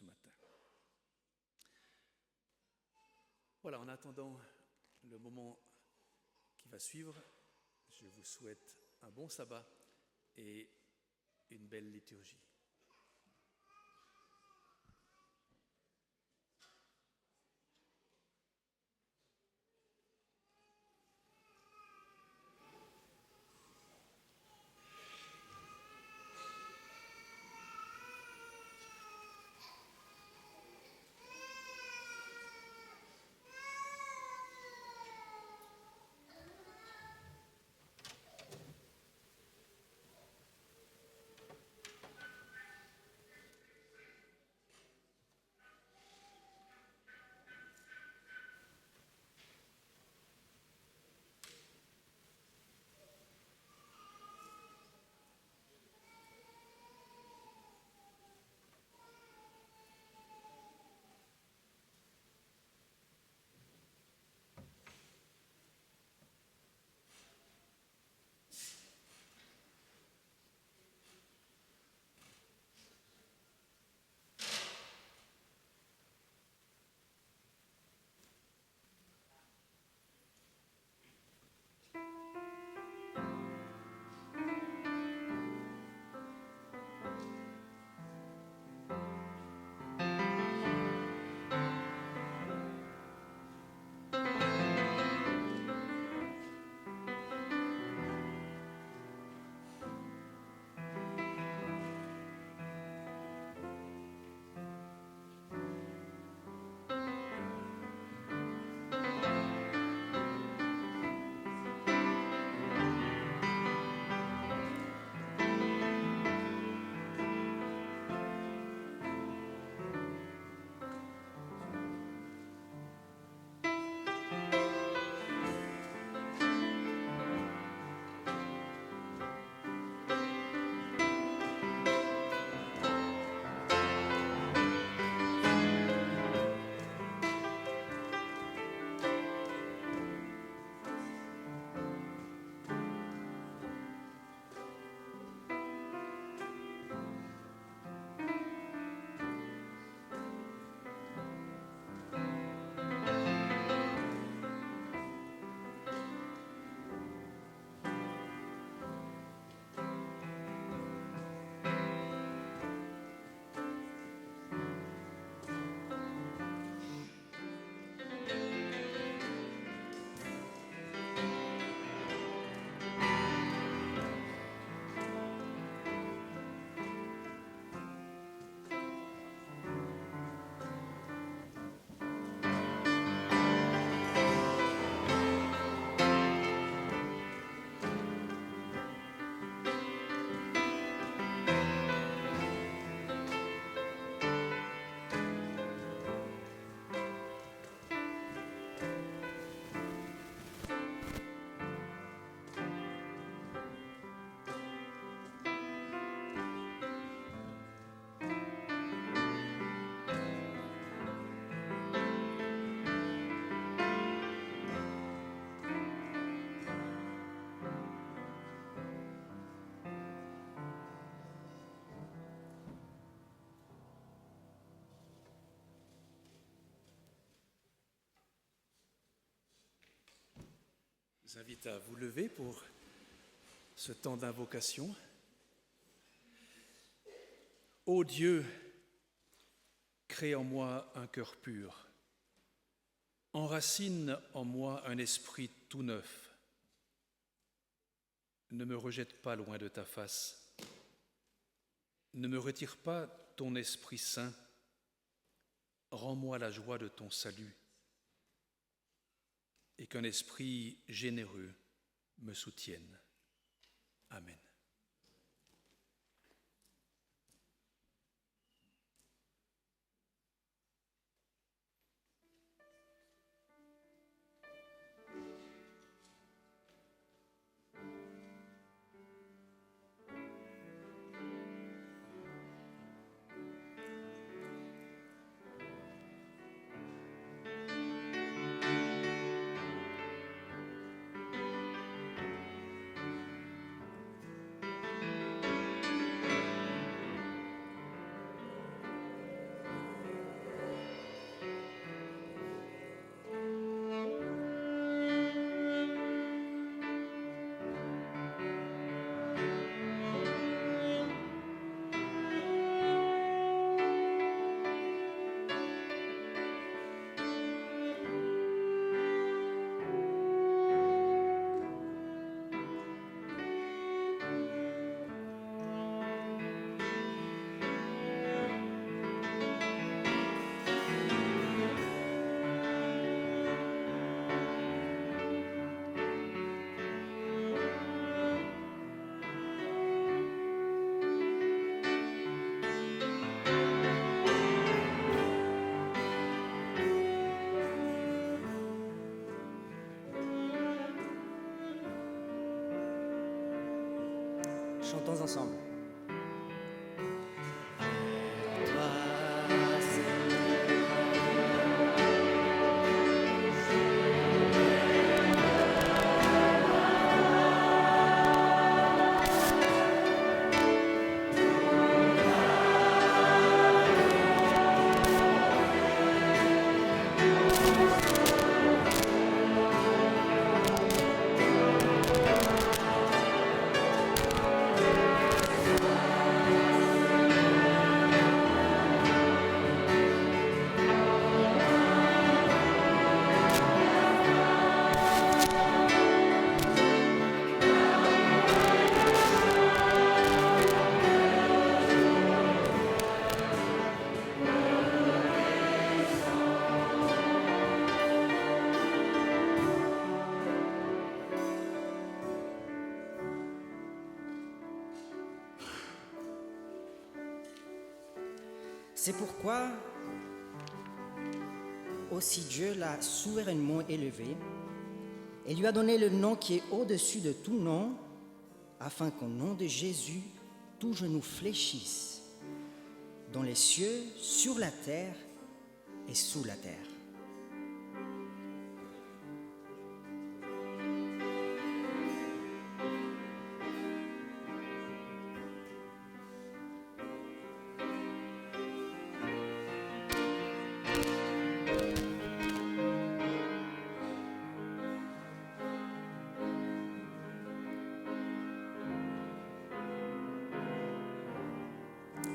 ce matin. Voilà, en attendant le moment qui va suivre, je vous souhaite un bon sabbat et une belle liturgie. Je vous invite à vous lever pour ce temps d'invocation. Ô Dieu, crée en moi un cœur pur, enracine en moi un esprit tout neuf. Ne me rejette pas loin de ta face, ne me retire pas ton Esprit Saint, rends-moi la joie de ton salut, et qu'un esprit généreux me soutienne. Amen. Chantons ensemble. C'est pourquoi aussi Dieu l'a souverainement élevé et lui a donné le nom qui est au-dessus de tout nom, afin qu'au nom de Jésus, tout genou fléchisse, dans les cieux, sur la terre et sous la terre.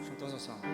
Chantons ensemble.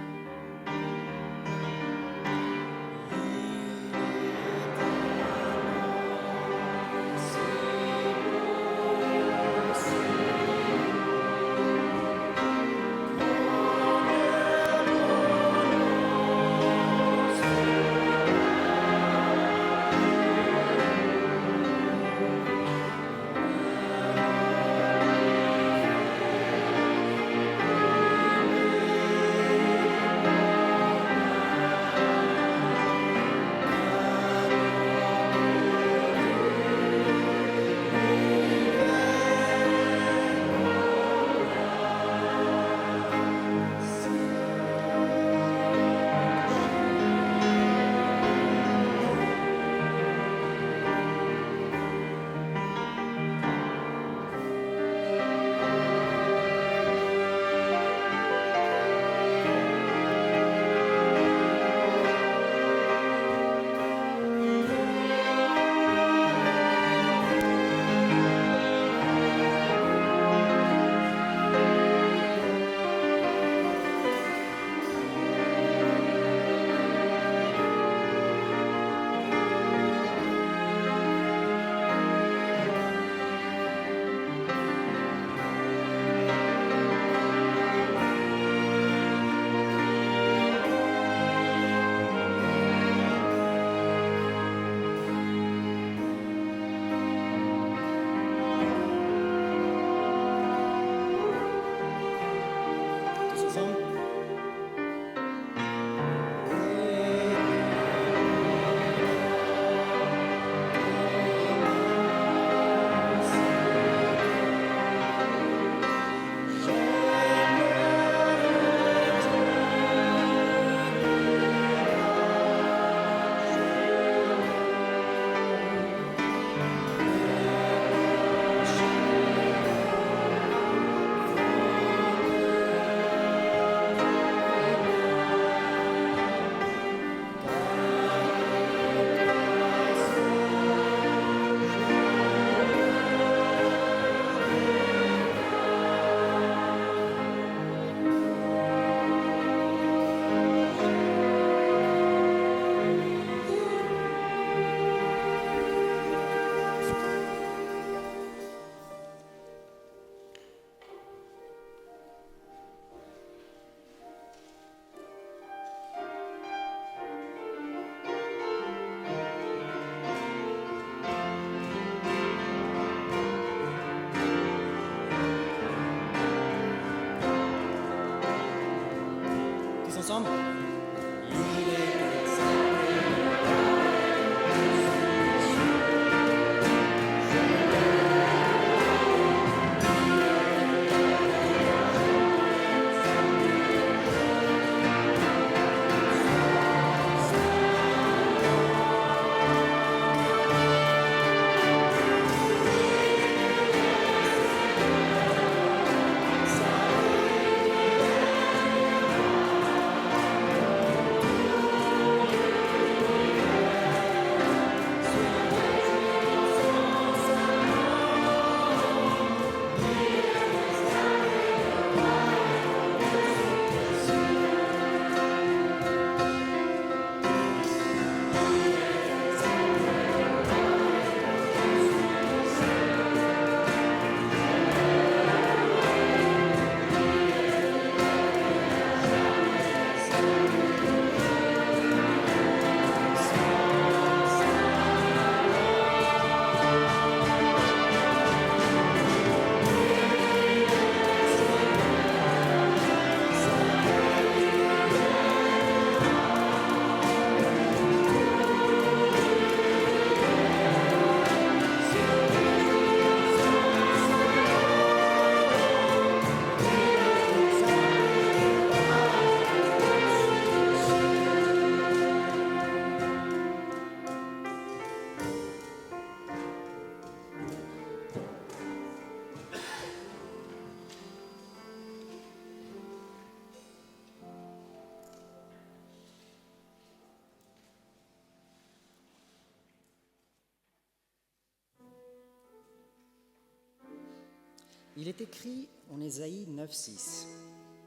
Il est écrit en Ésaïe 9,6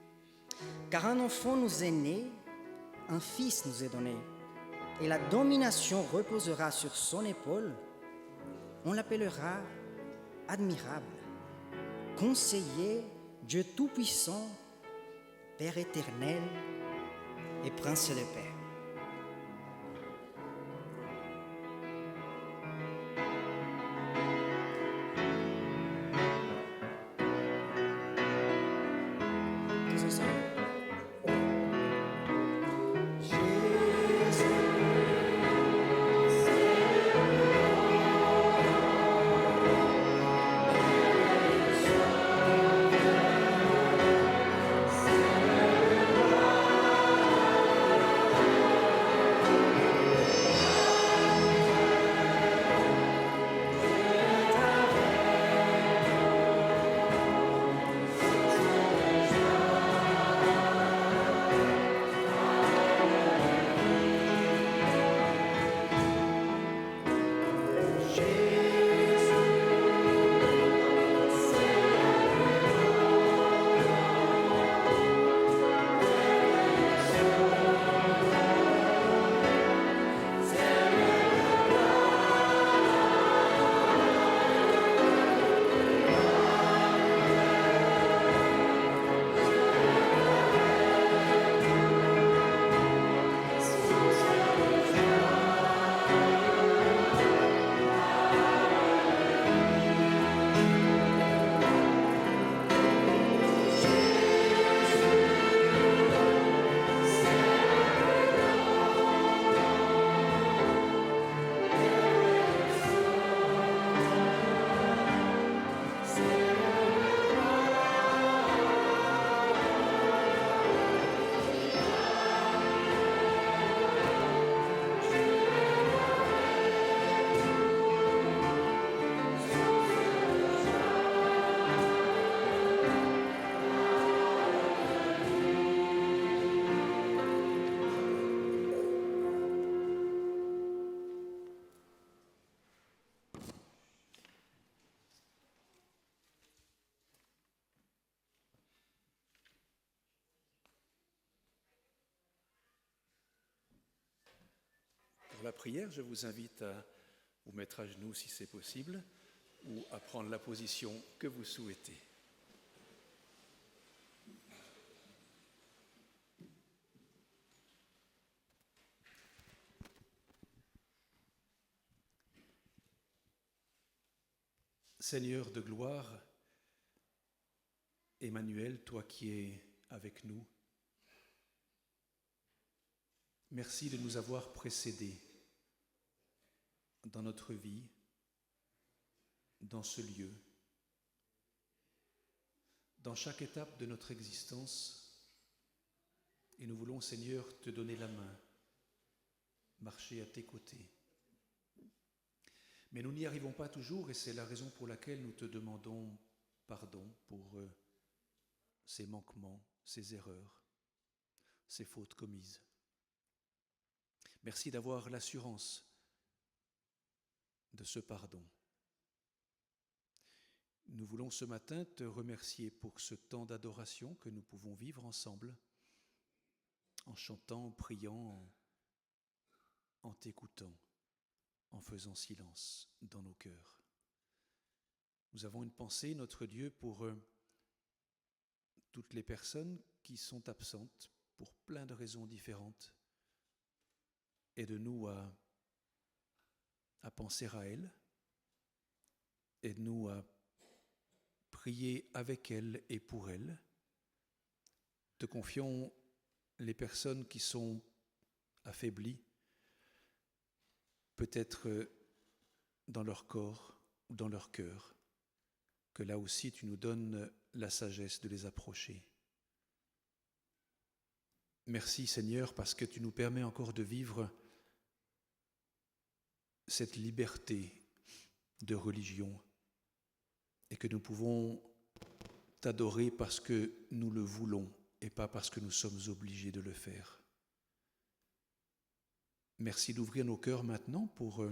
« Car un enfant nous est né, un fils nous est donné, et la domination reposera sur son épaule. On l'appellera admirable, conseiller, Dieu tout-puissant, Père éternel et Prince de paix. » Pour la prière, je vous invite à vous mettre à genoux si c'est possible ou à prendre la position que vous souhaitez. Seigneur de gloire, Emmanuel, toi qui es avec nous, merci de nous avoir précédés dans notre vie, dans ce lieu, dans chaque étape de notre existence. Et nous voulons, Seigneur, te donner la main, marcher à tes côtés. Mais nous n'y arrivons pas toujours et c'est la raison pour laquelle nous te demandons pardon pour ces manquements, ces erreurs, ces fautes commises. Merci d'avoir l'assurance de ce pardon. Nous voulons ce matin te remercier pour ce temps d'adoration que nous pouvons vivre ensemble, en chantant, en priant, en t'écoutant, en faisant silence dans nos cœurs. Nous avons une pensée, notre Dieu, pour toutes les personnes qui sont absentes pour plein de raisons différentes. Aide-nous à penser à elles, aide-nous à prier avec elles et pour elles. Te confions les personnes qui sont affaiblies, peut-être dans leur corps ou dans leur cœur, que là aussi tu nous donnes la sagesse de les approcher. Merci Seigneur parce que tu nous permets encore de vivre cette liberté de religion et que nous pouvons t'adorer parce que nous le voulons et pas parce que nous sommes obligés de le faire. Merci d'ouvrir nos cœurs maintenant pour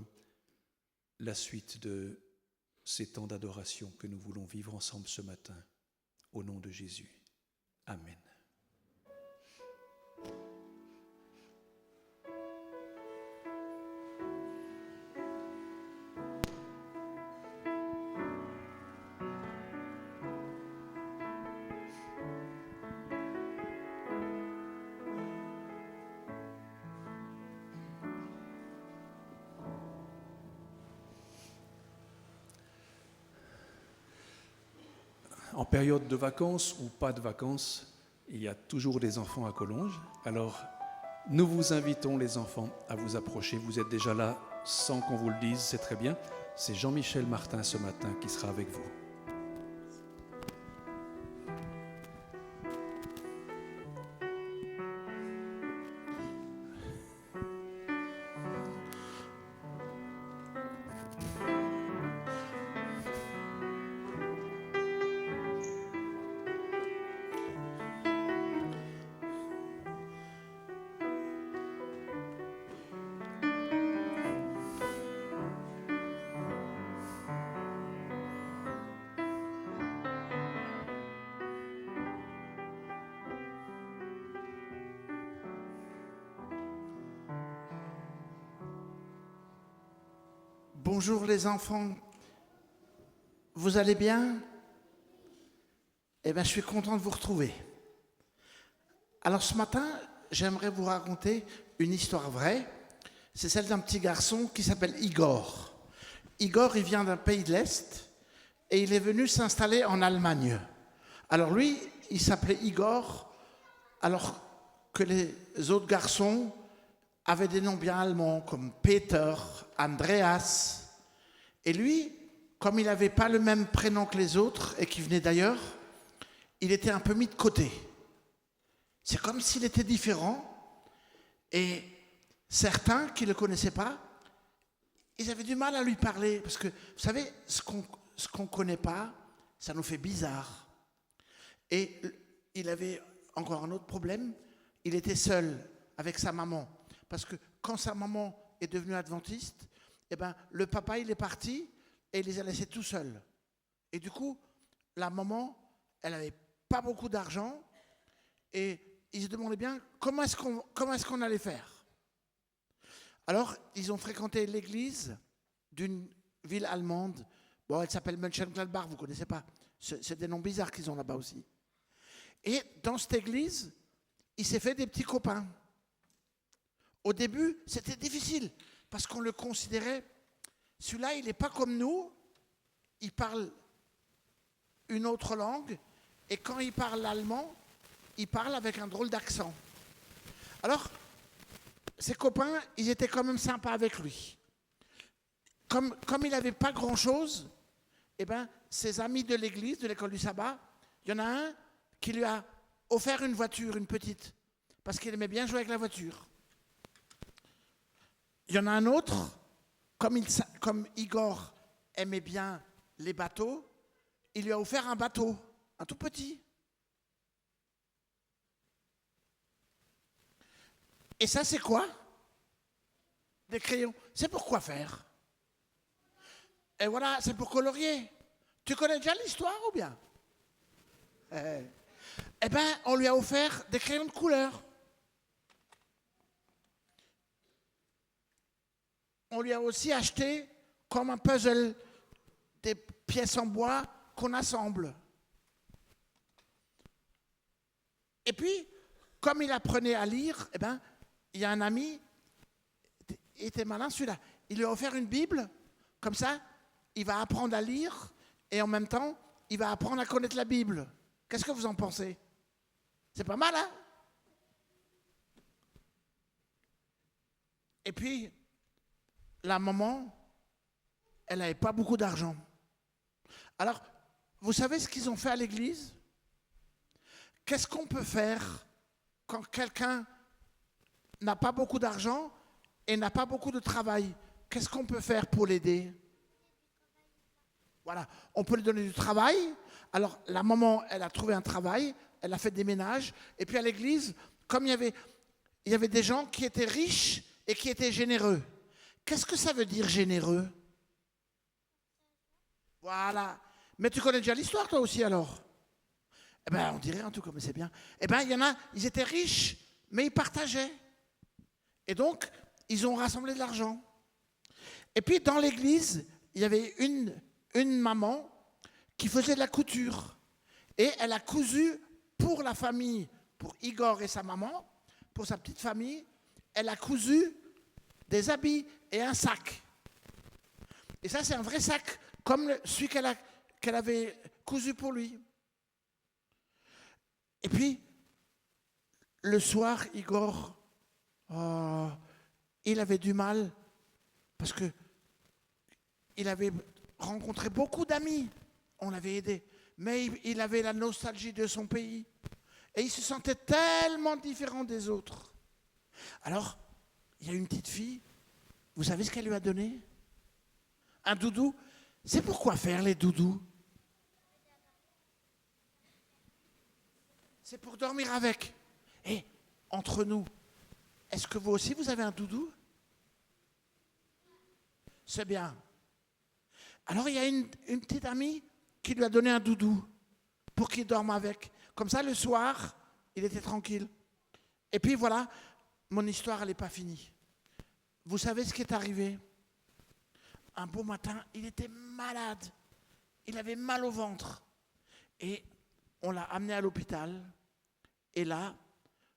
la suite de ces temps d'adoration que nous voulons vivre ensemble ce matin. Au nom de Jésus. Amen. En période de vacances ou pas de vacances, il y a toujours des enfants à Collonges. Alors, nous vous invitons les enfants à vous approcher. Vous êtes déjà là sans qu'on vous le dise, c'est très bien. C'est Jean-Michel Martin ce matin qui sera avec vous. Bonjour les enfants, vous allez bien? Eh bien, je suis content de vous retrouver. Alors ce matin, j'aimerais vous raconter une histoire vraie. C'est celle d'un petit garçon qui s'appelle Igor. Igor, il vient d'un pays de l'Est et il est venu s'installer en Allemagne. Alors lui, il s'appelait Igor, alors que les autres garçons avaient des noms bien allemands comme Peter, Andreas. Et lui, comme il n'avait pas le même prénom que les autres et qu'il venait d'ailleurs, il était un peu mis de côté. C'est comme s'il était différent. Et certains qui ne le connaissaient pas, ils avaient du mal à lui parler. Parce que, vous savez, ce qu'on ne connaît pas, ça nous fait bizarre. Et il avait encore un autre problème. Il était seul avec sa maman. Parce que quand sa maman est devenue adventiste, eh ben, le papa, il est parti et il les a laissés tout seuls. Et du coup, la maman, elle n'avait pas beaucoup d'argent et ils se demandaient bien comment est-ce qu'on allait faire. Alors, ils ont fréquenté l'église d'une ville allemande. Bon, elle s'appelle Mönchengladbach, vous ne connaissez pas. C'est des noms bizarres qu'ils ont là-bas aussi. Et dans cette église, il s'est fait des petits copains. Au début, c'était difficile. Parce qu'on le considérait, celui-là, il n'est pas comme nous, il parle une autre langue, et quand il parle l'allemand, il parle avec un drôle d'accent. Alors, ses copains, ils étaient quand même sympas avec lui. Comme il n'avait pas grand-chose, eh ben, ses amis de l'église, de l'école du sabbat, il y en a un qui lui a offert une voiture, une petite, parce qu'il aimait bien jouer avec la voiture. Il y en a un autre, comme Igor aimait bien les bateaux, il lui a offert un bateau, un tout petit. Et ça, c'est quoi? Des crayons. C'est pour quoi faire? Et voilà, c'est pour colorier. Tu connais déjà l'histoire ou bien? Eh bien, on lui a offert des crayons de couleur. On lui a aussi acheté, comme un puzzle, des pièces en bois qu'on assemble. Et puis, comme il apprenait à lire, eh ben, il y a un ami, il était malin celui-là, il lui a offert une Bible, comme ça, il va apprendre à lire, et en même temps, il va apprendre à connaître la Bible. Qu'est-ce que vous en pensez? C'est pas mal, hein? Et puis, la maman, elle n'avait pas beaucoup d'argent. Alors, vous savez ce qu'ils ont fait à l'église? Qu'est-ce qu'on peut faire quand quelqu'un n'a pas beaucoup d'argent et n'a pas beaucoup de travail? Qu'est-ce qu'on peut faire pour l'aider? Voilà, on peut lui donner du travail. Alors, la maman, elle a trouvé un travail, elle a fait des ménages. Et puis à l'église, comme il y avait des gens qui étaient riches et qui étaient généreux. Qu'est-ce que ça veut dire généreux? Voilà. Mais tu connais déjà l'histoire, toi aussi, alors? Eh bien, on dirait en tout cas, mais c'est bien. Eh bien, il y en a, ils étaient riches, mais ils partageaient. Et donc, ils ont rassemblé de l'argent. Et puis, dans l'église, il y avait une maman qui faisait de la couture. Et elle a cousu pour la famille, pour Igor et sa maman, pour sa petite famille, elle a cousu des habits et un sac. Et ça, c'est un vrai sac, comme celui qu'elle avait cousu pour lui. Et puis, le soir, Igor, il avait du mal, parce que il avait rencontré beaucoup d'amis, on l'avait aidé, mais il avait la nostalgie de son pays. Et il se sentait tellement différent des autres. Alors, il y a une petite fille, vous savez ce qu'elle lui a donné? Un doudou. C'est pourquoi faire les doudous? C'est pour dormir avec. Et entre nous, est-ce que vous aussi vous avez un doudou? C'est bien. Alors il y a une petite amie qui lui a donné un doudou pour qu'il dorme avec. Comme ça, le soir, il était tranquille. Et puis voilà, mon histoire, elle n'est pas finie. Vous savez ce qui est arrivé? Un beau matin, il était malade. Il avait mal au ventre. Et on l'a amené à l'hôpital. Et là,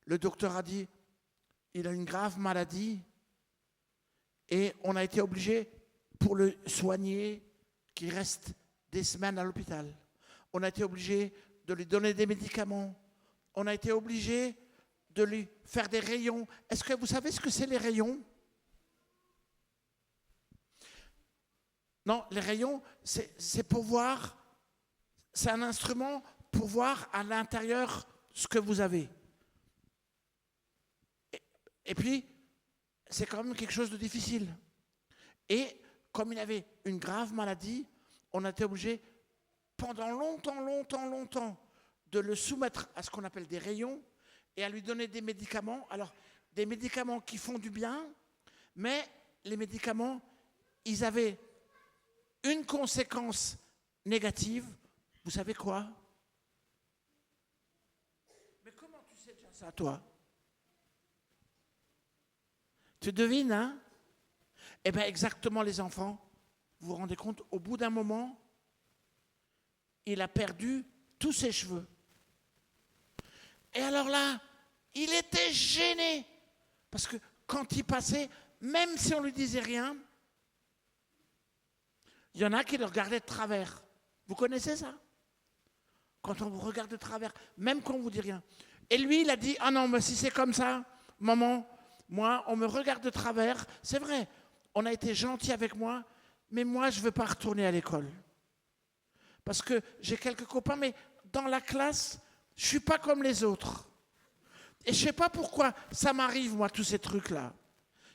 le docteur a dit, il a une grave maladie. Et on a été obligé, pour le soigner, qu'il reste des semaines à l'hôpital. On a été obligé de lui donner des médicaments. On a été obligé de lui faire des rayons. Est-ce que vous savez ce que c'est les rayons? Non, les rayons, c'est pour voir, c'est un instrument pour voir à l'intérieur ce que vous avez. Et puis, c'est quand même quelque chose de difficile. Et comme il avait une grave maladie, on a été obligé, pendant longtemps, de le soumettre à ce qu'on appelle des rayons et à lui donner des médicaments. Alors, des médicaments qui font du bien, mais les médicaments, ils avaient une conséquence négative. Vous savez quoi? Mais comment tu sais déjà ça, toi? Tu devines, hein? Eh bien, exactement, les enfants. Vous vous rendez compte, au bout d'un moment, il a perdu tous ses cheveux. Et alors là, il était gêné. Parce que quand il passait, même si on ne lui disait rien, il y en a qui le regardaient de travers. Vous connaissez ça? Quand on vous regarde de travers, même quand on ne vous dit rien. Et lui, il a dit, ah non, mais si c'est comme ça, maman, moi, on me regarde de travers. C'est vrai, on a été gentil avec moi, mais moi, je ne veux pas retourner à l'école. Parce que j'ai quelques copains, mais dans la classe, je ne suis pas comme les autres. Et je ne sais pas pourquoi ça m'arrive, moi, tous ces trucs-là.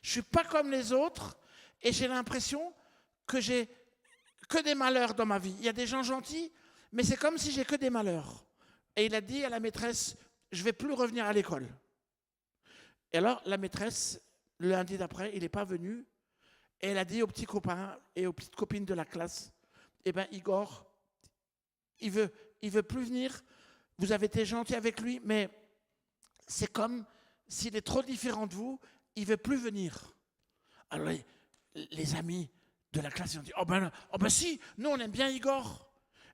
Je ne suis pas comme les autres et j'ai l'impression que j'ai que des malheurs dans ma vie. Il y a des gens gentils, mais c'est comme si j'ai que des malheurs. Et il a dit à la maîtresse, je ne vais plus revenir à l'école. Et alors, la maîtresse, le lundi d'après, il n'est pas venu. Et elle a dit aux petits copains et aux petites copines de la classe, eh bien, Igor, il veut plus venir. Vous avez été gentil avec lui, mais c'est comme s'il est trop différent de vous, il ne veut plus venir. Alors, les amis de la classe, ils ont dit, oh ben si, nous on aime bien Igor,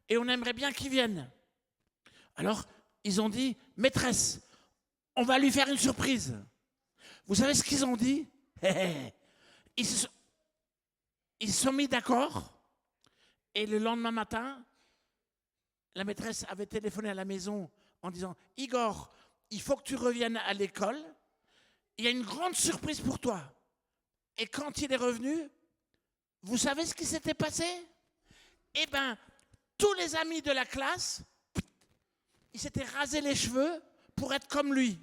et on aimerait bien qu'il vienne. Alors, ils ont dit, maîtresse, on va lui faire une surprise. Vous savez ce qu'ils ont dit? Ils se sont mis d'accord, et le lendemain matin, la maîtresse avait téléphoné à la maison en disant, Igor, il faut que tu reviennes à l'école, il y a une grande surprise pour toi. Et quand il est revenu, vous savez ce qui s'était passé? Eh bien, tous les amis de la classe, ils s'étaient rasés les cheveux pour être comme lui.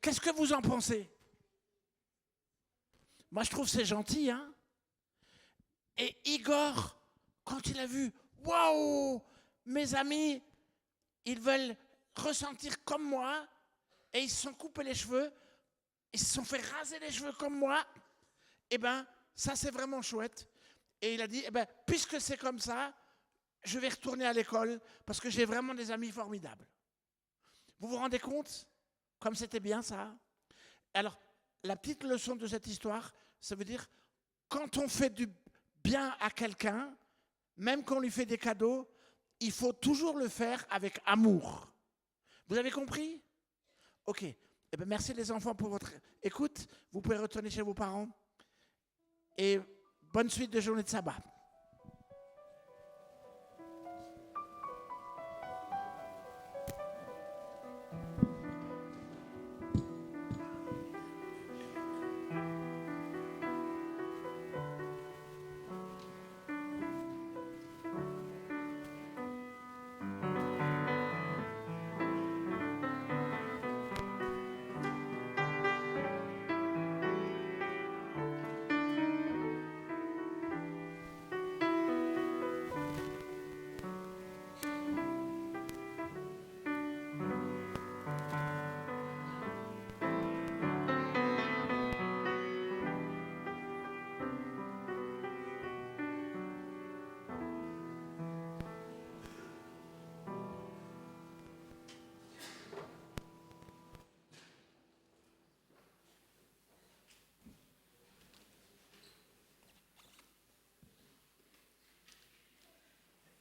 Qu'est-ce que vous en pensez? Moi, je trouve que c'est gentil, hein? Et Igor, quand il a vu, waouh, mes amis, ils veulent ressentir comme moi, et ils se sont coupés les cheveux, ils se sont fait raser les cheveux comme moi, eh bien, ça c'est vraiment chouette. Et il a dit, puisque c'est comme ça, je vais retourner à l'école parce que j'ai vraiment des amis formidables. Vous vous rendez compte comme c'était bien ça? Alors, la petite leçon de cette histoire, ça veut dire, quand on fait du bien à quelqu'un, même quand on lui fait des cadeaux, il faut toujours le faire avec amour. Vous avez compris? Ok. Merci les enfants pour votre écoute. Vous pouvez retourner chez vos parents. Et bonne suite de journée de sabbat.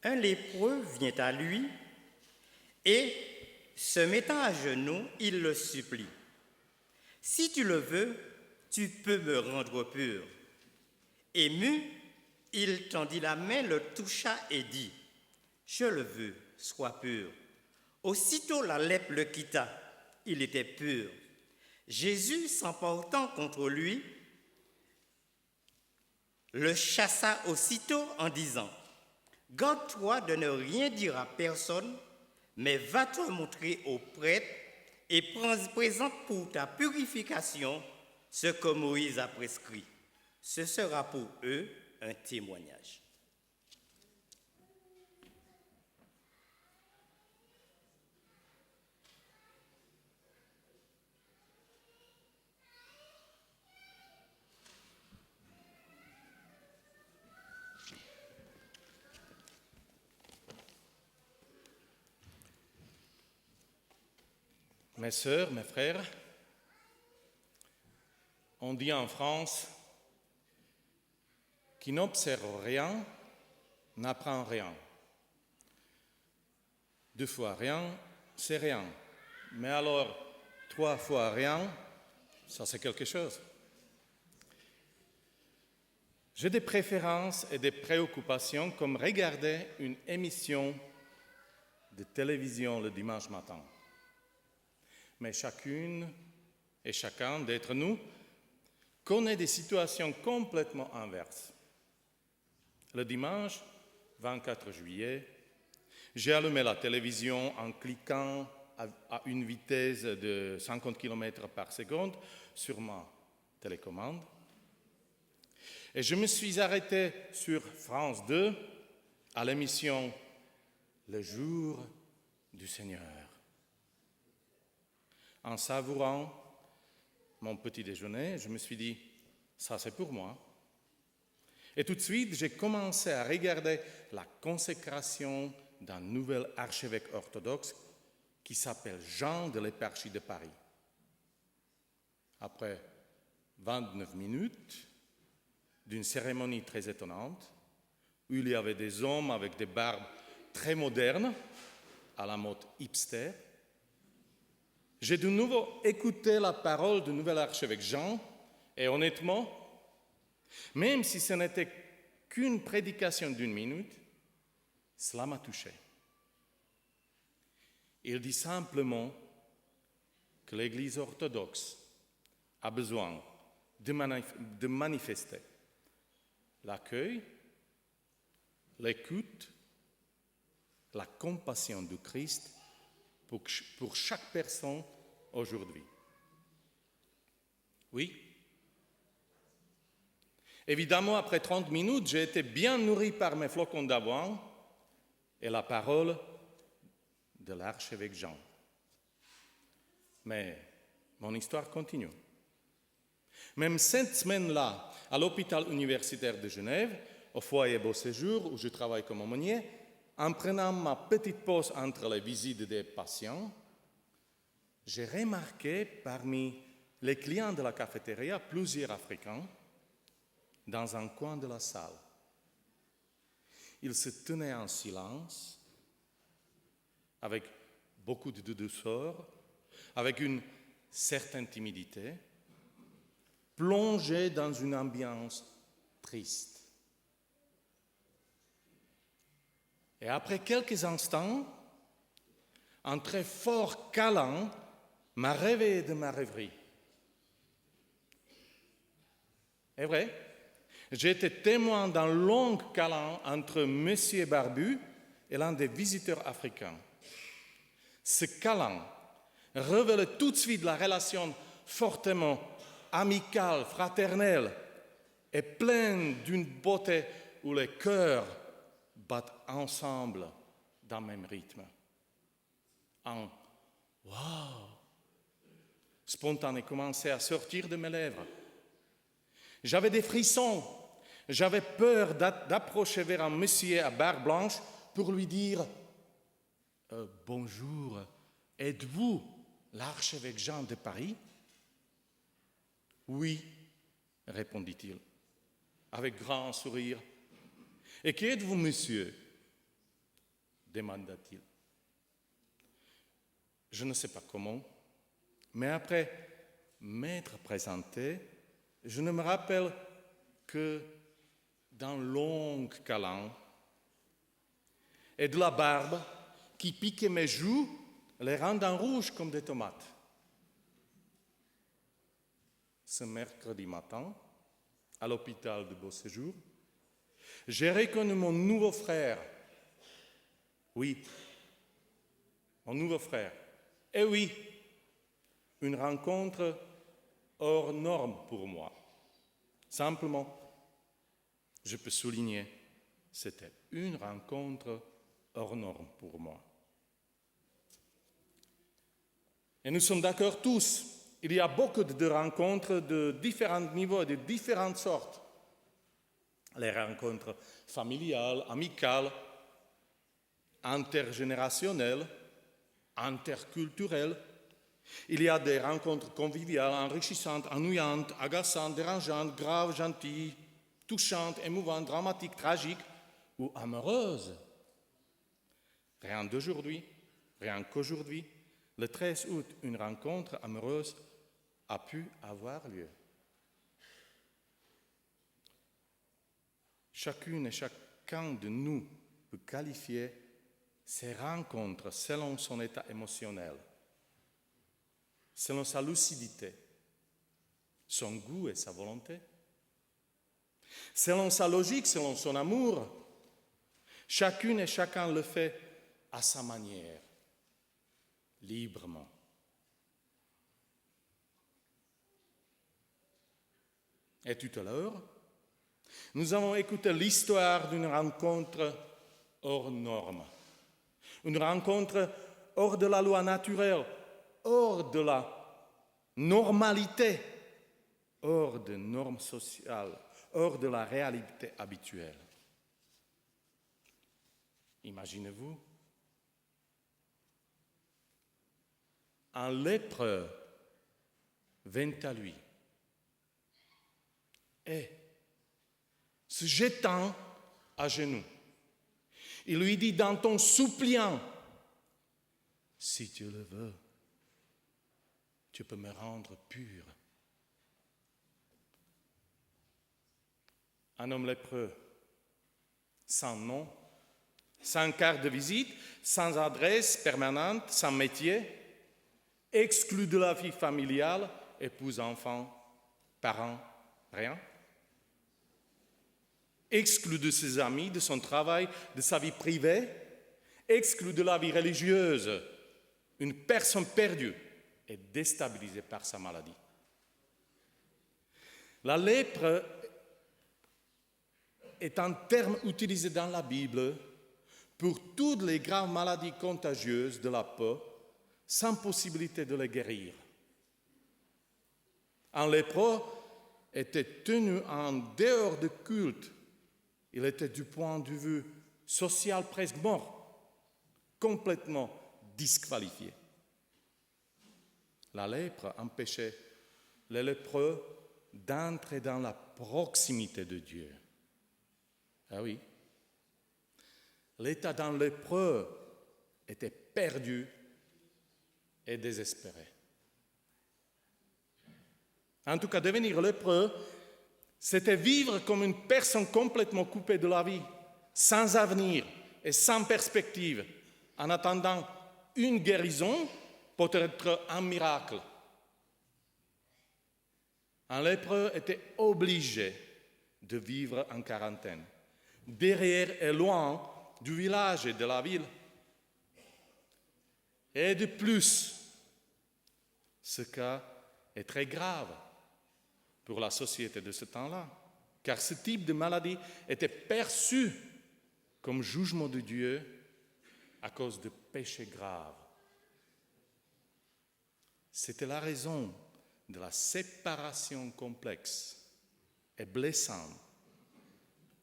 Un lépreux vient à lui et, se mettant à genoux, il le supplie. « Si tu le veux, tu peux me rendre pur. » Ému, il tendit la main, le toucha et dit, « Je le veux, sois pur. » Aussitôt la lèpre le quitta, il était pur. Jésus, s'emportant contre lui, le chassa aussitôt en disant, « Garde-toi de ne rien dire à personne, mais va te montrer au prêtre et présente pour ta purification ce que Moïse a prescrit. Ce sera pour eux un témoignage. » Mes sœurs, mes frères, on dit en France, qui n'observe rien n'apprend rien. 2 fois rien, c'est rien. Mais alors, 3 fois rien, ça c'est quelque chose. J'ai des préférences et des préoccupations comme regarder une émission de télévision le dimanche matin. Mais chacune et chacun d'entre nous connaît des situations complètement inverses. Le dimanche 24 juillet, j'ai allumé la télévision en cliquant à une vitesse de 50 km par seconde sur ma télécommande. Et je me suis arrêté sur France 2 à l'émission Le jour du Seigneur. En savourant mon petit déjeuner, je me suis dit, ça c'est pour moi. Et tout de suite, j'ai commencé à regarder la consécration d'un nouvel archevêque orthodoxe qui s'appelle Jean de l'Éparchie de Paris. Après 29 minutes d'une cérémonie très étonnante, où il y avait des hommes avec des barbes très modernes, à la mode hipster, j'ai de nouveau écouté la parole du nouvel archevêque Jean, et honnêtement, même si ce n'était qu'une prédication d'1 minute, cela m'a touché. Il dit simplement que l'Église orthodoxe a besoin de manifester l'accueil, l'écoute, la compassion du Christ pour chaque personne aujourd'hui. Oui. Évidemment, après 30 minutes, j'ai été bien nourri par mes flocons d'avoine et la parole de l'archevêque Jean. Mais mon histoire continue. Même cette semaine-là, à l'hôpital universitaire de Genève, au foyer Beau Séjour où je travaille comme aumônier, en prenant ma petite pause entre les visites des patients, j'ai remarqué parmi les clients de la cafétéria plusieurs Africains dans un coin de la salle. Ils se tenaient en silence, avec beaucoup de douceur, avec une certaine timidité, plongés dans une ambiance triste. Et après quelques instants, un très fort câlin m'a réveillé de ma rêverie. C'est vrai, j'ai été témoin d'un long câlin entre Monsieur Barbu et l'un des visiteurs africains. Ce câlin révèle tout de suite la relation fortement amicale, fraternelle et pleine d'une beauté où les cœurs battent ensemble d'un même rythme. Un « wow » spontané commençait à sortir de mes lèvres. J'avais des frissons, j'avais peur d'approcher vers un monsieur à barbe blanche pour lui dire « Bonjour, êtes-vous l'archevêque Jean de Paris ?» « Oui, répondit-il, avec grand sourire. « Et qui êtes-vous, monsieur ?» demanda-t-il. Je ne sais pas comment, mais après m'être présenté, je ne me rappelle que d'un long câlin et de la barbe qui piquait mes joues, les rendant rouges comme des tomates. Ce mercredi matin, à l'hôpital de Beau Séjour, j'ai reconnu mon nouveau frère. Oui, mon nouveau frère. Et oui, une rencontre hors norme pour moi. Simplement, je peux souligner, c'était une rencontre hors norme pour moi. Et nous sommes d'accord tous, il y a beaucoup de rencontres de différents niveaux, de différentes sortes. Les rencontres familiales, amicales, intergénérationnelles, interculturelles. Il y a des rencontres conviviales, enrichissantes, ennuyantes, agaçantes, dérangeantes, graves, gentilles, touchantes, émouvantes, dramatiques, tragiques ou amoureuses. Rien qu'aujourd'hui, le 13 août, une rencontre amoureuse a pu avoir lieu. Chacune et chacun de nous peut qualifier ces rencontres selon son état émotionnel, selon sa lucidité, son goût et sa volonté, selon sa logique, selon son amour. Chacune et chacun le fait à sa manière, librement. Et tout à l'heure, nous avons écouté l'histoire d'une rencontre hors norme, une rencontre hors de la loi naturelle, hors de la normalité, hors des normes sociales, hors de la réalité habituelle. Imaginez-vous, un lépreux vint à lui et, se jetant à genoux, il lui dit d'un ton suppliant, « Si tu le veux, tu peux me rendre pur. » Un homme lépreux, sans nom, sans carte de visite, sans adresse permanente, sans métier, exclu de la vie familiale, épouse, enfant, parents, rien. Exclu de ses amis, de son travail, de sa vie privée, exclu de la vie religieuse, une personne perdue et déstabilisée par sa maladie. La lèpre est un terme utilisé dans la Bible pour toutes les graves maladies contagieuses de la peau sans possibilité de les guérir. Un lépreux était tenu en dehors de culte Il était du point de vue social presque mort, complètement disqualifié. La lèpre empêchait les lépreux d'entrer dans la proximité de Dieu. Ah oui, l'état d'un lépreux était perdu et désespéré. En tout cas, devenir lépreux, c'était vivre comme une personne complètement coupée de la vie, sans avenir et sans perspective, en attendant une guérison, peut-être un miracle. Un lépreux était obligé de vivre en quarantaine, derrière et loin du village et de la ville. Et de plus, ce cas est très grave pour la société de ce temps-là, car ce type de maladie était perçu comme jugement de Dieu à cause de péchés graves. C'était la raison de la séparation complexe et blessante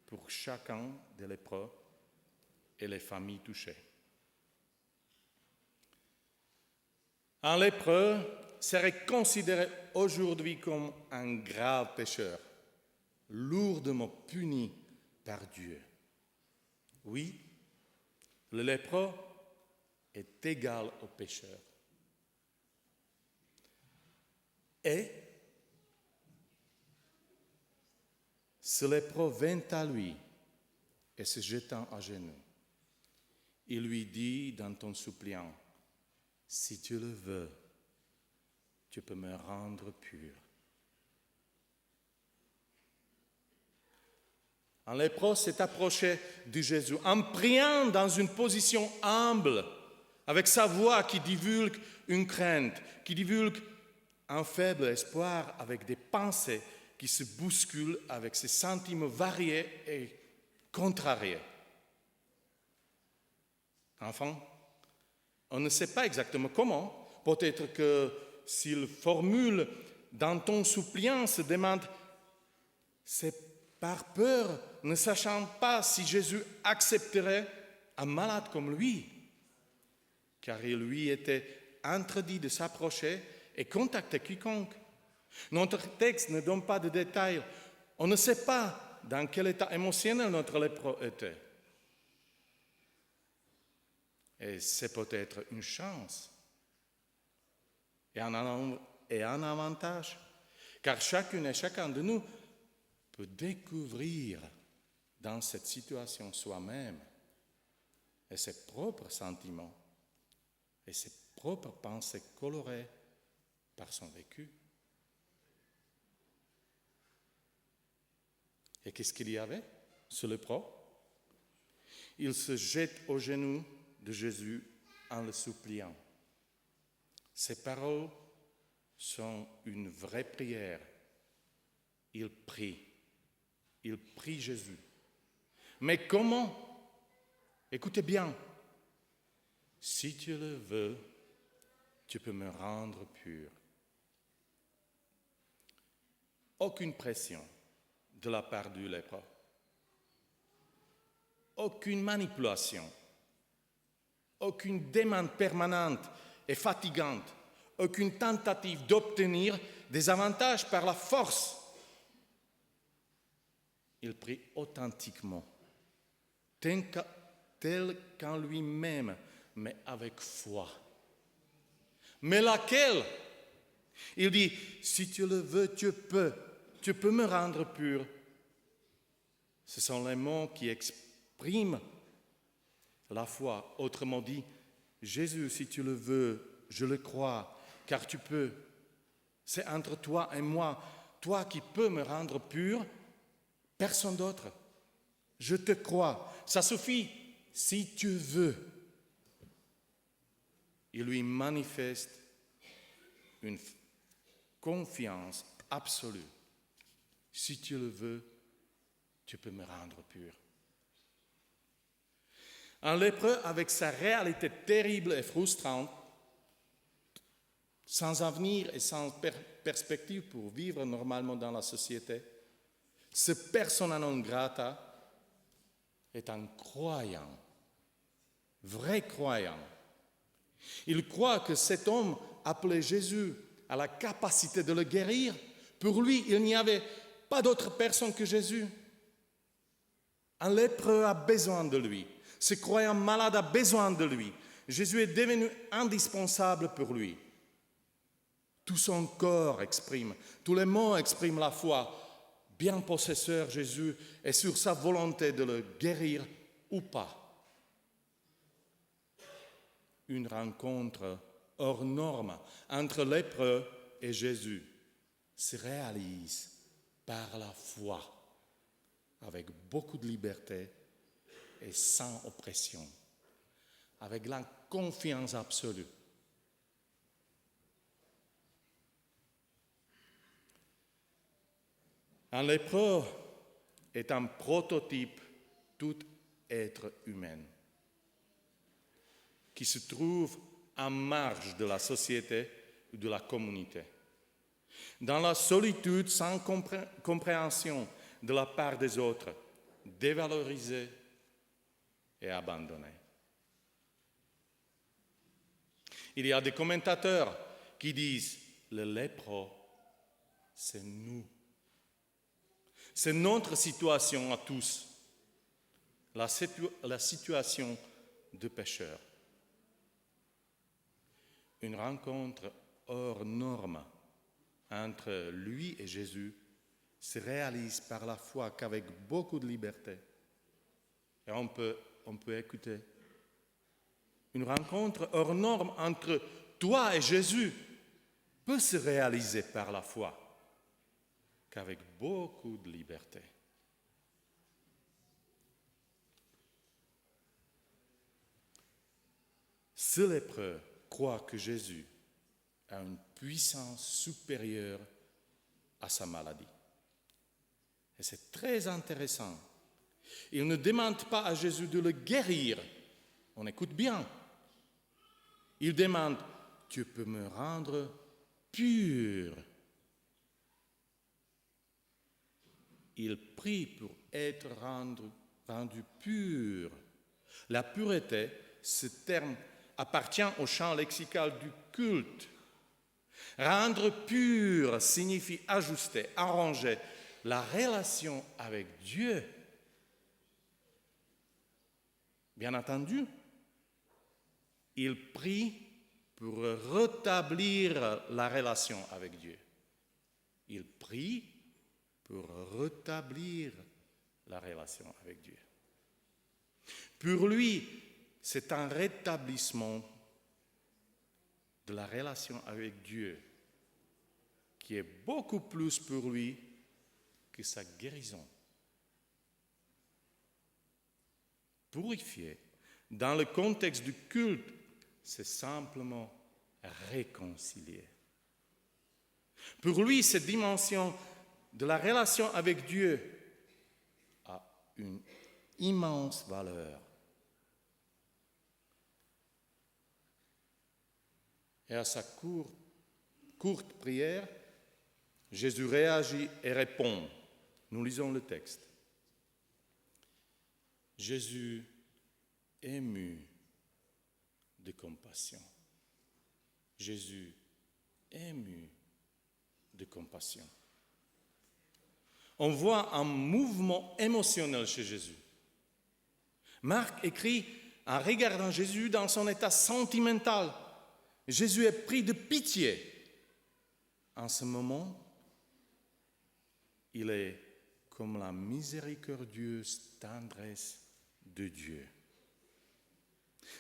pour chacun des lépreux et les familles touchées. Un lépreux serait considéré aujourd'hui comme un grave pécheur, lourdement puni par Dieu. Oui, le lépreux est égal au pécheur. Et ce lépreux vint à lui et se jetant à genoux, il lui dit d'un ton suppliant, « Si tu le veux, tu peux me rendre pur. » Un lépreux s'est approché de Jésus en priant dans une position humble, avec sa voix qui divulgue une crainte, qui divulgue un faible espoir, avec des pensées qui se bousculent, avec ses sentiments variés et contrariés. Enfin, on ne sait pas exactement comment. Peut-être que s'il formule d'un ton suppliant, se demande, c'est par peur, ne sachant pas si Jésus accepterait un malade comme lui, car il lui était interdit de s'approcher et contacter quiconque. Notre texte ne donne pas de détails. On ne sait pas dans quel état émotionnel notre lépreux était. Et c'est peut-être une chance et un avantage, car chacune et chacun de nous peut découvrir dans cette situation soi-même et ses propres sentiments et ses propres pensées colorées par son vécu. Et qu'est-ce qu'il y avait, ce lépreux? Il se jette aux genoux de Jésus en le suppliant. Ces paroles sont une vraie prière. Il prie Jésus. Mais comment? Écoutez bien. Si tu le veux, tu peux me rendre pur. Aucune pression de la part du lépreux. Aucune manipulation. Aucune demande permanente et fatigante. Aucune tentative d'obtenir des avantages par la force. Il prie authentiquement, tel qu'en lui-même, mais avec foi. Mais laquelle? Il dit, si tu le veux, tu peux me rendre pur. Ce sont les mots qui expriment la foi. Autrement dit, Jésus, si tu le veux, je le crois, car tu peux. C'est entre toi et moi, toi qui peux me rendre pur, personne d'autre. Je te crois, ça suffit, si tu veux. Il lui manifeste une confiance absolue. Si tu le veux, tu peux me rendre pur. Un lépreux avec sa réalité terrible et frustrante, sans avenir et sans perspective pour vivre normalement dans la société, ce persona non grata est un croyant, vrai croyant. Il croit que cet homme appelé Jésus a la capacité de le guérir. Pour lui, il n'y avait pas d'autre personne que Jésus. Un lépreux a besoin de lui. Ce croyant malade a besoin de lui. Jésus est devenu indispensable pour lui. Tout son corps exprime, tous les mots expriment la foi. Bien possesseur, Jésus est sur sa volonté de le guérir ou pas. Une rencontre hors norme entre lépreux et Jésus se réalise par la foi, avec beaucoup de liberté et sans oppression, avec la confiance absolue. Un lépreux est un prototype tout être humain qui se trouve en marge de la société ou de la communauté. Dans la solitude sans compréhension de la part des autres, dévalorisé et abandonné. Il y a des commentateurs qui disent « le lépreux, c'est nous ». C'est notre situation à tous, la situation de pécheurs. Une rencontre hors norme entre lui et Jésus se réalise par la foi qu'avec beaucoup de liberté. Et on peut écouter. Une rencontre hors norme entre toi et Jésus peut se réaliser par la foi qu'avec beaucoup de liberté. Ce lépreux croit que Jésus a une puissance supérieure à sa maladie. Et c'est très intéressant. Il ne demande pas à Jésus de le guérir. On écoute bien. Il demande, tu peux me rendre pur. Il prie pour être rendu pur. La pureté, ce terme appartient au champ lexical du culte. Rendre pur signifie ajuster, arranger la relation avec Dieu. Bien entendu, il prie pour rétablir la relation avec Dieu. Il prie pour rétablir la relation avec Dieu. Pour lui, c'est un rétablissement de la relation avec Dieu qui est beaucoup plus pour lui que sa guérison. Purifier, dans le contexte du culte, c'est simplement réconcilier. Pour lui, cette dimension de la relation avec Dieu a une immense valeur. Et à sa courte prière, Jésus réagit et répond. Nous lisons le texte. Jésus, ému de compassion. Jésus, ému de compassion. On voit un mouvement émotionnel chez Jésus. Marc écrit en regardant Jésus dans son état sentimental. Jésus est pris de pitié. En ce moment, il est comme la miséricordieuse tendresse de Dieu.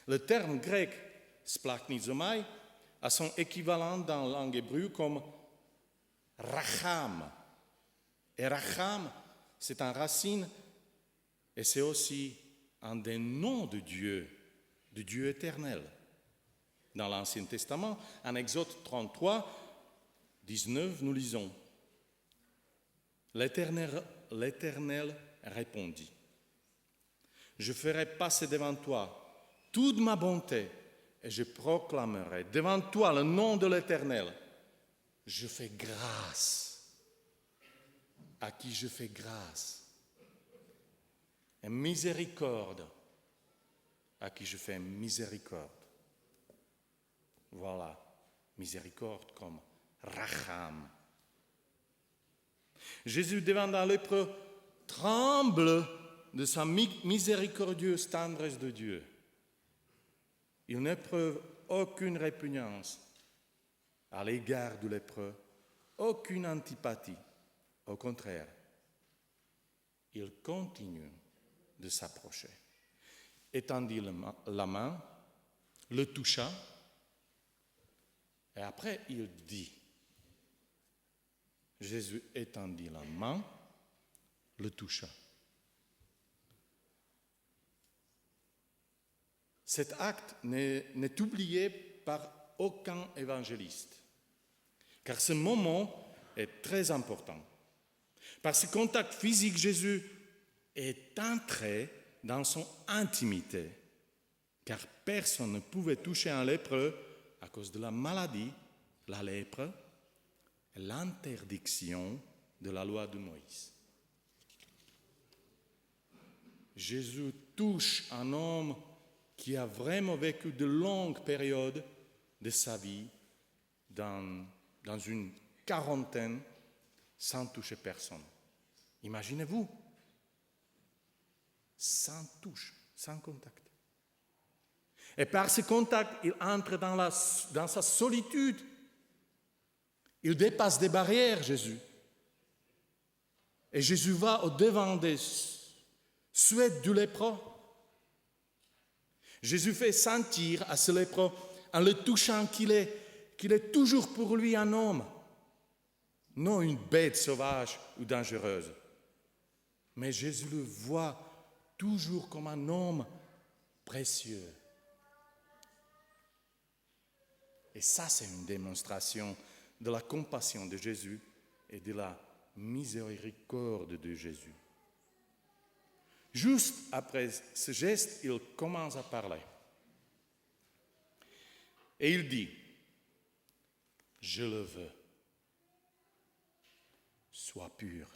Le terme grec splachnizomai a son équivalent dans la langue hébreu comme racham. Et racham, c'est une racine et c'est aussi un des noms de Dieu éternel. Dans l'Ancien Testament, en Exode 33, 19, nous lisons « L'Éternel répondit, je ferai passer devant toi toute ma bonté et je proclamerai devant toi le nom de l'Éternel. Je fais grâce à qui je fais grâce et miséricorde à qui je fais miséricorde. Voilà, miséricorde comme racham. Jésus, devant un lépreux, tremble de sa miséricordieuse tendresse de Dieu. Il n'éprouve aucune répugnance à l'égard du lépreux, aucune antipathie. Au contraire, il continue de s'approcher. Étendit la main, le toucha, et après il dit, Jésus étendit la main, le toucha. Cet acte n'est oublié par aucun évangéliste, car ce moment est très important. Par ce contact physique, Jésus est entré dans son intimité, car personne ne pouvait toucher un lépreux à cause de la maladie, la lèpre, et l'interdiction de la loi de Moïse. Jésus touche un homme qui a vraiment vécu de longues périodes de sa vie dans une quarantaine sans toucher personne. Imaginez-vous, sans touche, sans contact. Et par ce contact, il entre dans sa solitude. Il dépasse des barrières, Jésus. Et Jésus va au-devant des souhaits du lépreux. Jésus fait sentir à ce lépreux, en le touchant, qu'il est toujours pour lui un homme, non une bête sauvage ou dangereuse. Mais Jésus le voit toujours comme un homme précieux. Et ça, c'est une démonstration de la compassion de Jésus et de la miséricorde de Jésus. Juste après ce geste, il commence à parler. Et il dit, « Je le veux, sois pur. »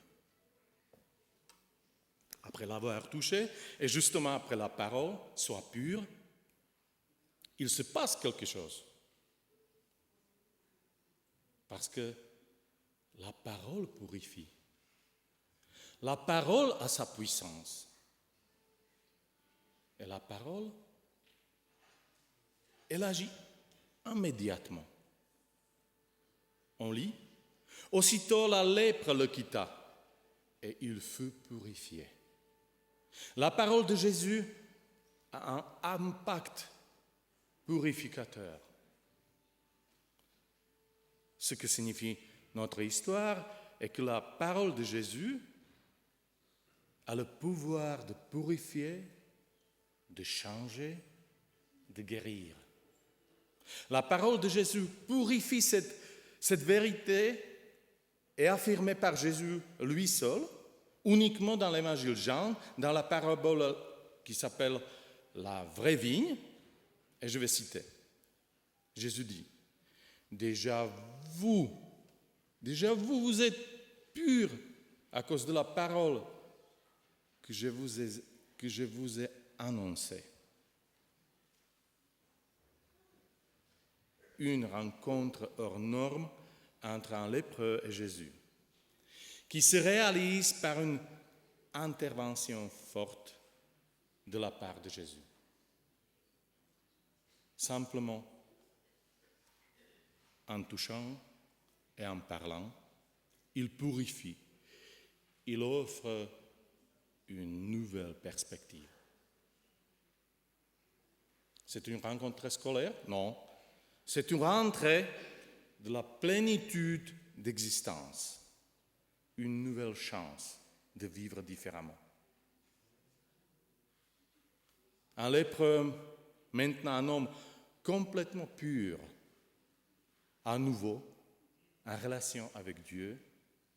Après l'avoir touché, et justement après la parole, « Sois pur », il se passe quelque chose. Parce que la parole purifie. La parole a sa puissance. Et la parole, elle agit immédiatement. On lit, « Aussitôt la lèpre le quitta, et il fut purifié. » La parole de Jésus a un impact purificateur. Ce que signifie notre histoire est que la parole de Jésus a le pouvoir de purifier, de changer, de guérir. La parole de Jésus purifie cette vérité est affirmée par Jésus lui seul, uniquement dans l'évangile Jean, dans la parabole qui s'appelle la vraie vigne. Et je vais citer. Jésus dit, Déjà vous êtes purs à cause de la parole que je vous ai annoncée. Une rencontre hors norme entre un lépreux et Jésus, qui se réalise par une intervention forte de la part de Jésus. Simplement, en touchant et en parlant, il purifie, il offre une nouvelle perspective. C'est une rencontre scolaire? Non. C'est une rentrée de la plénitude d'existence, une nouvelle chance de vivre différemment. Un lépreux, maintenant un homme complètement pur, à nouveau en relation avec Dieu,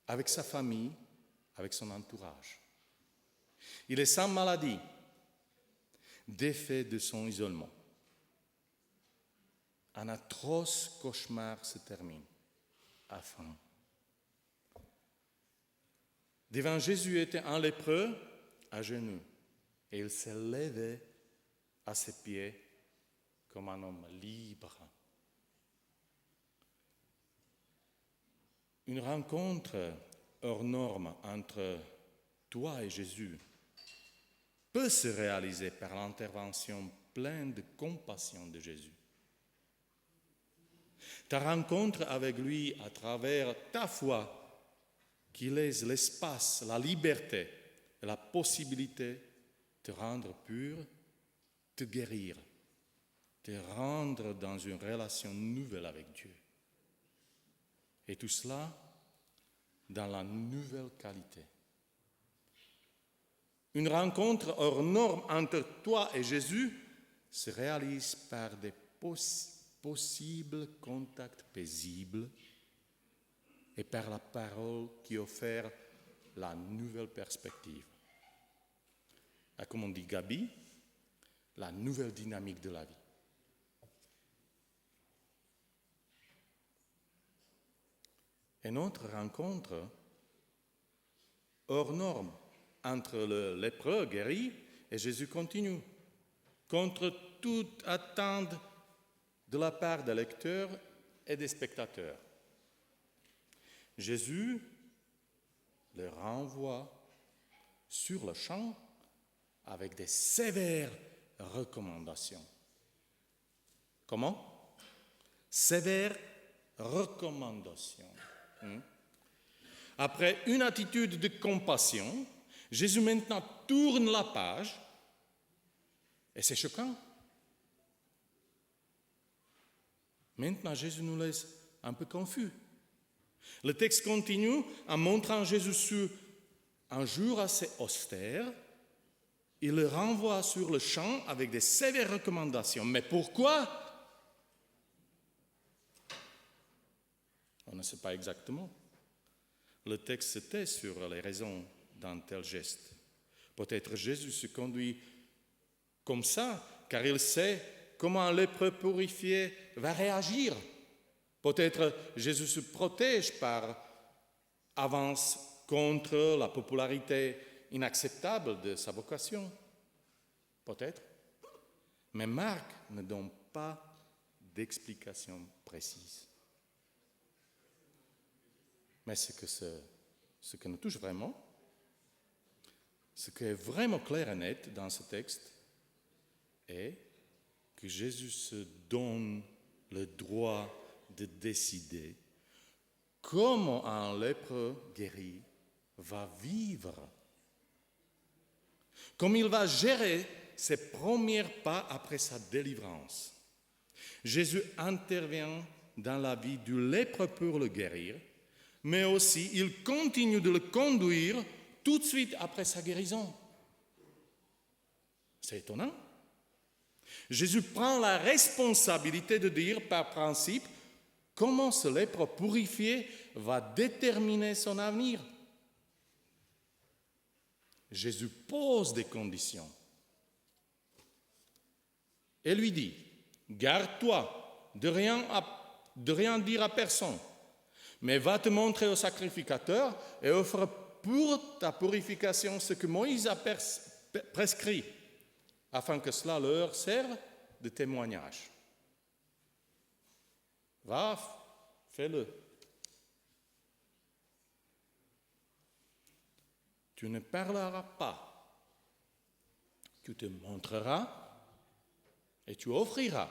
avec sa famille, avec son entourage. Il est sans maladie, défait de son isolement. Un atroce cauchemar se termine. Enfin. Devant Jésus était un lépreux à genoux, et il s'est levé à ses pieds comme un homme libre. Une rencontre hors norme entre toi et Jésus peut se réaliser par l'intervention pleine de compassion de Jésus. Ta rencontre avec lui à travers ta foi qui laisse l'espace, la liberté et la possibilité de te rendre pur, te guérir, te rendre dans une relation nouvelle avec Dieu. Et tout cela dans la nouvelle qualité. Une rencontre hors norme entre toi et Jésus se réalise par des possibles contacts paisibles et par la parole qui offre la nouvelle perspective. Et comme on dit Gabi, la nouvelle dynamique de la vie. Et notre rencontre hors norme entre le lépreux guéri et Jésus continue, contre toute attente de la part des lecteurs et des spectateurs. Jésus les renvoie sur le champ avec des sévères recommandations. Comment? Sévères recommandations. Après une attitude de compassion, Jésus maintenant tourne la page et c'est choquant. Maintenant, Jésus nous laisse un peu confus. Le texte continue en montrant Jésus sur un jour assez austère. Il le renvoie sur le champ avec des sévères recommandations. Mais pourquoi? On ne sait pas exactement. Le texte se tait sur les raisons d'un tel geste. Peut-être Jésus se conduit comme ça, car il sait comment un lépreux purifié va réagir. Peut-être Jésus se protège par avance contre la popularité inacceptable de sa vocation. Peut-être. Mais Marc ne donne pas d'explication précise. Mais ce que nous touche vraiment, ce qui est vraiment clair et net dans ce texte, est que Jésus se donne le droit de décider comment un lépreux guéri va vivre, comment il va gérer ses premiers pas après sa délivrance. Jésus intervient dans la vie du lépreux pour le guérir, mais aussi il continue de le conduire tout de suite après sa guérison. C'est étonnant. Jésus prend la responsabilité de dire par principe comment ce lépreux purifié va déterminer son avenir. Jésus pose des conditions et lui dit, garde-toi de rien dire à personne, mais va te montrer au sacrificateur et offre pour ta purification ce que Moïse a prescrit, afin que cela leur serve de témoignage. Va, fais-le. Tu ne parleras pas, tu te montreras et tu offriras.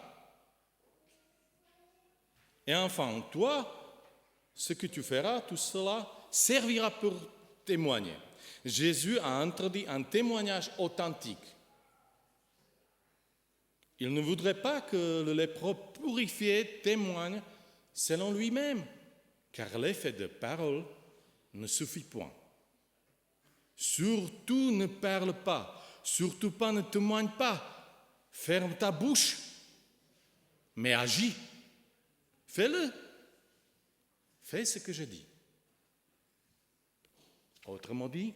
Et enfin, toi, ce que tu feras, tout cela servira pour témoigner. Jésus a introduit un témoignage authentique. Il ne voudrait pas que le lépreux purifié témoigne selon lui-même, car l'effet de parole ne suffit point. Surtout ne parle pas, surtout pas ne témoigne pas. Ferme ta bouche, mais agis. Fais-le. Fais ce que je dis. Autrement dit,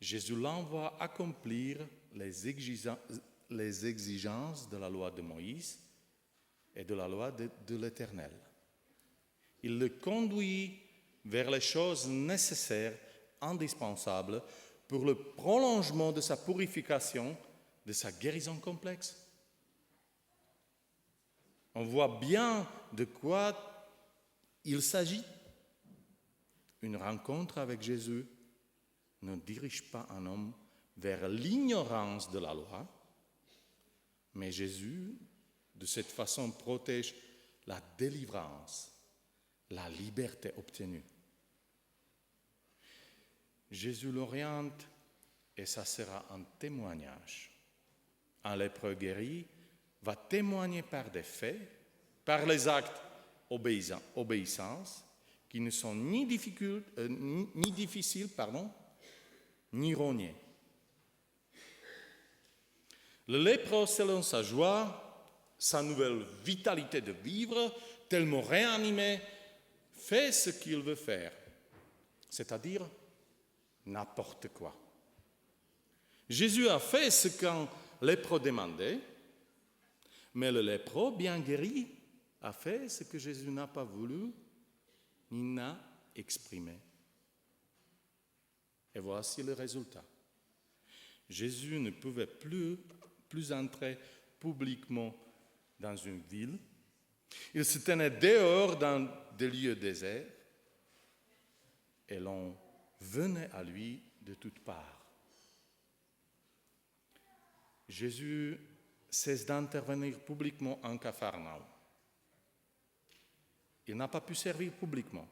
Jésus l'envoie accomplir les exigences de la loi de Moïse et de la loi de l'Éternel. Il le conduit vers les choses nécessaires, indispensables, pour le prolongement de sa purification, de sa guérison complexe. On voit bien de quoi il s'agit. Une rencontre avec Jésus ne dirige pas un homme vers l'ignorance de la loi, mais Jésus, de cette façon, protège la délivrance, la liberté obtenue. Jésus l'oriente et ça sera un témoignage. Un lépreux guéri va témoigner par des faits, par les actes obéissance, qui ne sont ni difficiles, ni rognés. Le lépreux, selon sa joie, sa nouvelle vitalité de vivre, tellement réanimé, fait ce qu'il veut faire, c'est-à-dire n'importe quoi. Jésus a fait ce qu'un lépreux demandait, mais le lépreux, bien guéri, a fait ce que Jésus n'a pas voulu ni n'a exprimé. Et voici le résultat. Jésus ne pouvait plus entrer publiquement dans une ville. Il se tenait dehors dans des lieux déserts et l'on venait à lui de toutes parts. Jésus cesse d'intervenir publiquement en Capharnaüm. Il n'a pas pu servir publiquement.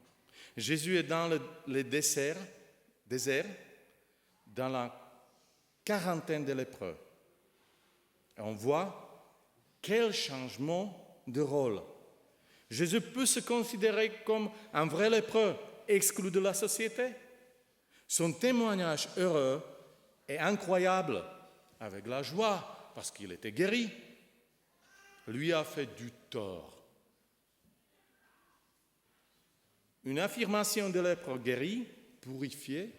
Jésus est dans le désert, dans la quarantaine de lépreux. Et on voit quel changement de rôle. Jésus peut se considérer comme un vrai lépreux, exclu de la société. Son témoignage heureux est incroyable, avec la joie, parce qu'il était guéri, lui a fait du tort. Une affirmation de lépreux guéri, purifié,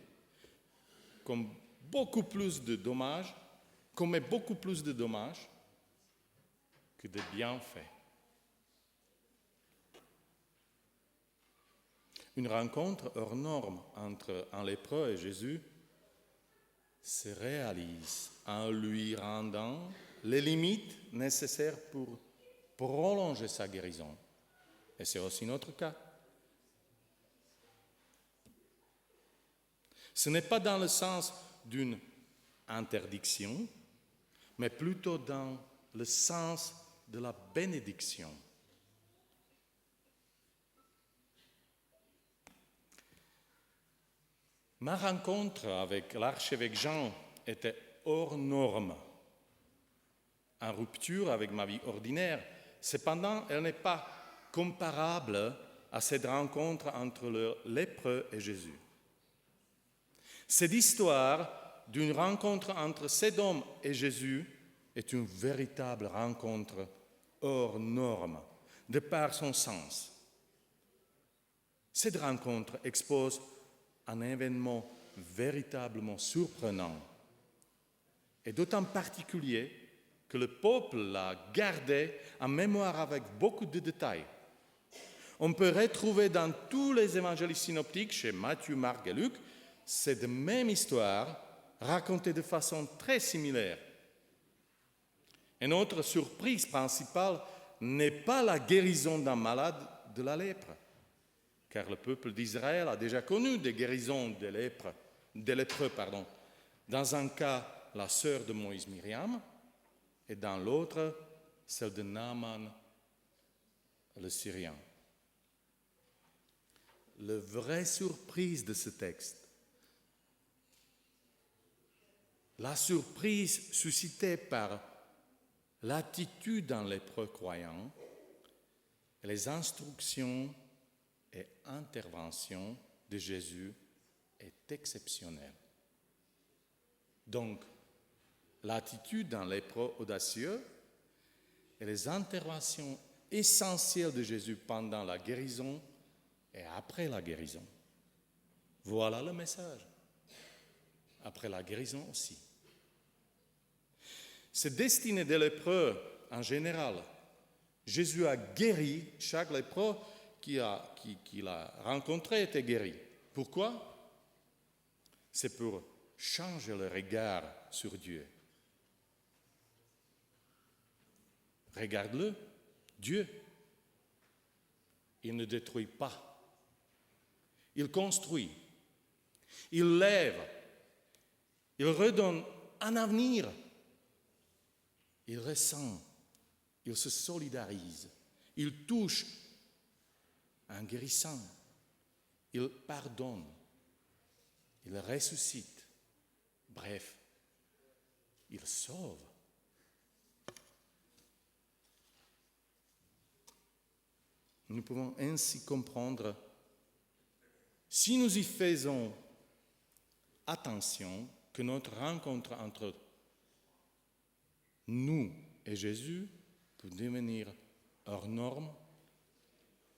commet beaucoup plus de dommages que de bienfaits. Une rencontre hors norme entre un lépreux et Jésus se réalise en lui rendant les limites nécessaires pour prolonger sa guérison. Et c'est aussi notre cas. Ce n'est pas dans le sens d'une interdiction, mais plutôt dans le sens de la bénédiction. Ma rencontre avec l'archevêque Jean était hors norme, en rupture avec ma vie ordinaire. Cependant, elle n'est pas comparable à cette rencontre entre le lépreux et Jésus. Cette histoire d'une rencontre entre cet homme et Jésus est une véritable rencontre hors norme, de par son sens. Cette rencontre expose un événement véritablement surprenant, et d'autant particulier que le peuple l'a gardé en mémoire avec beaucoup de détails. On peut retrouver dans tous les évangiles synoptiques, chez Matthieu, Marc et Luc, cette même histoire racontée de façon très similaire. Et notre surprise principale n'est pas la guérison d'un malade de la lèpre, car le peuple d'Israël a déjà connu des guérisons des lépreux. Dans un cas, la sœur de Moïse Myriam, et dans l'autre, celle de Naaman, le Syrien. La vraie surprise de ce texte, la surprise suscitée par l'attitude d'un lépreux croyant, les instructions et interventions de Jésus est exceptionnelle. Donc, l'attitude d'un lépreux audacieux et les interventions essentielles de Jésus pendant la guérison et après la guérison. Voilà le message. Après la guérison aussi. C'est destiné des lépreux en général. Jésus a guéri chaque lépreux qu'il a rencontré était guéri. Pourquoi? C'est pour change le regard sur Dieu. Regarde-le, Dieu. Il ne détruit pas. Il construit. Il lève. Il redonne un avenir. Il ressent. Il se solidarise. Il touche en guérissant. Il pardonne. Il ressuscite. Bref, il sauve. Nous pouvons ainsi comprendre, si nous y faisons attention, que notre rencontre entre nous et Jésus peut devenir hors norme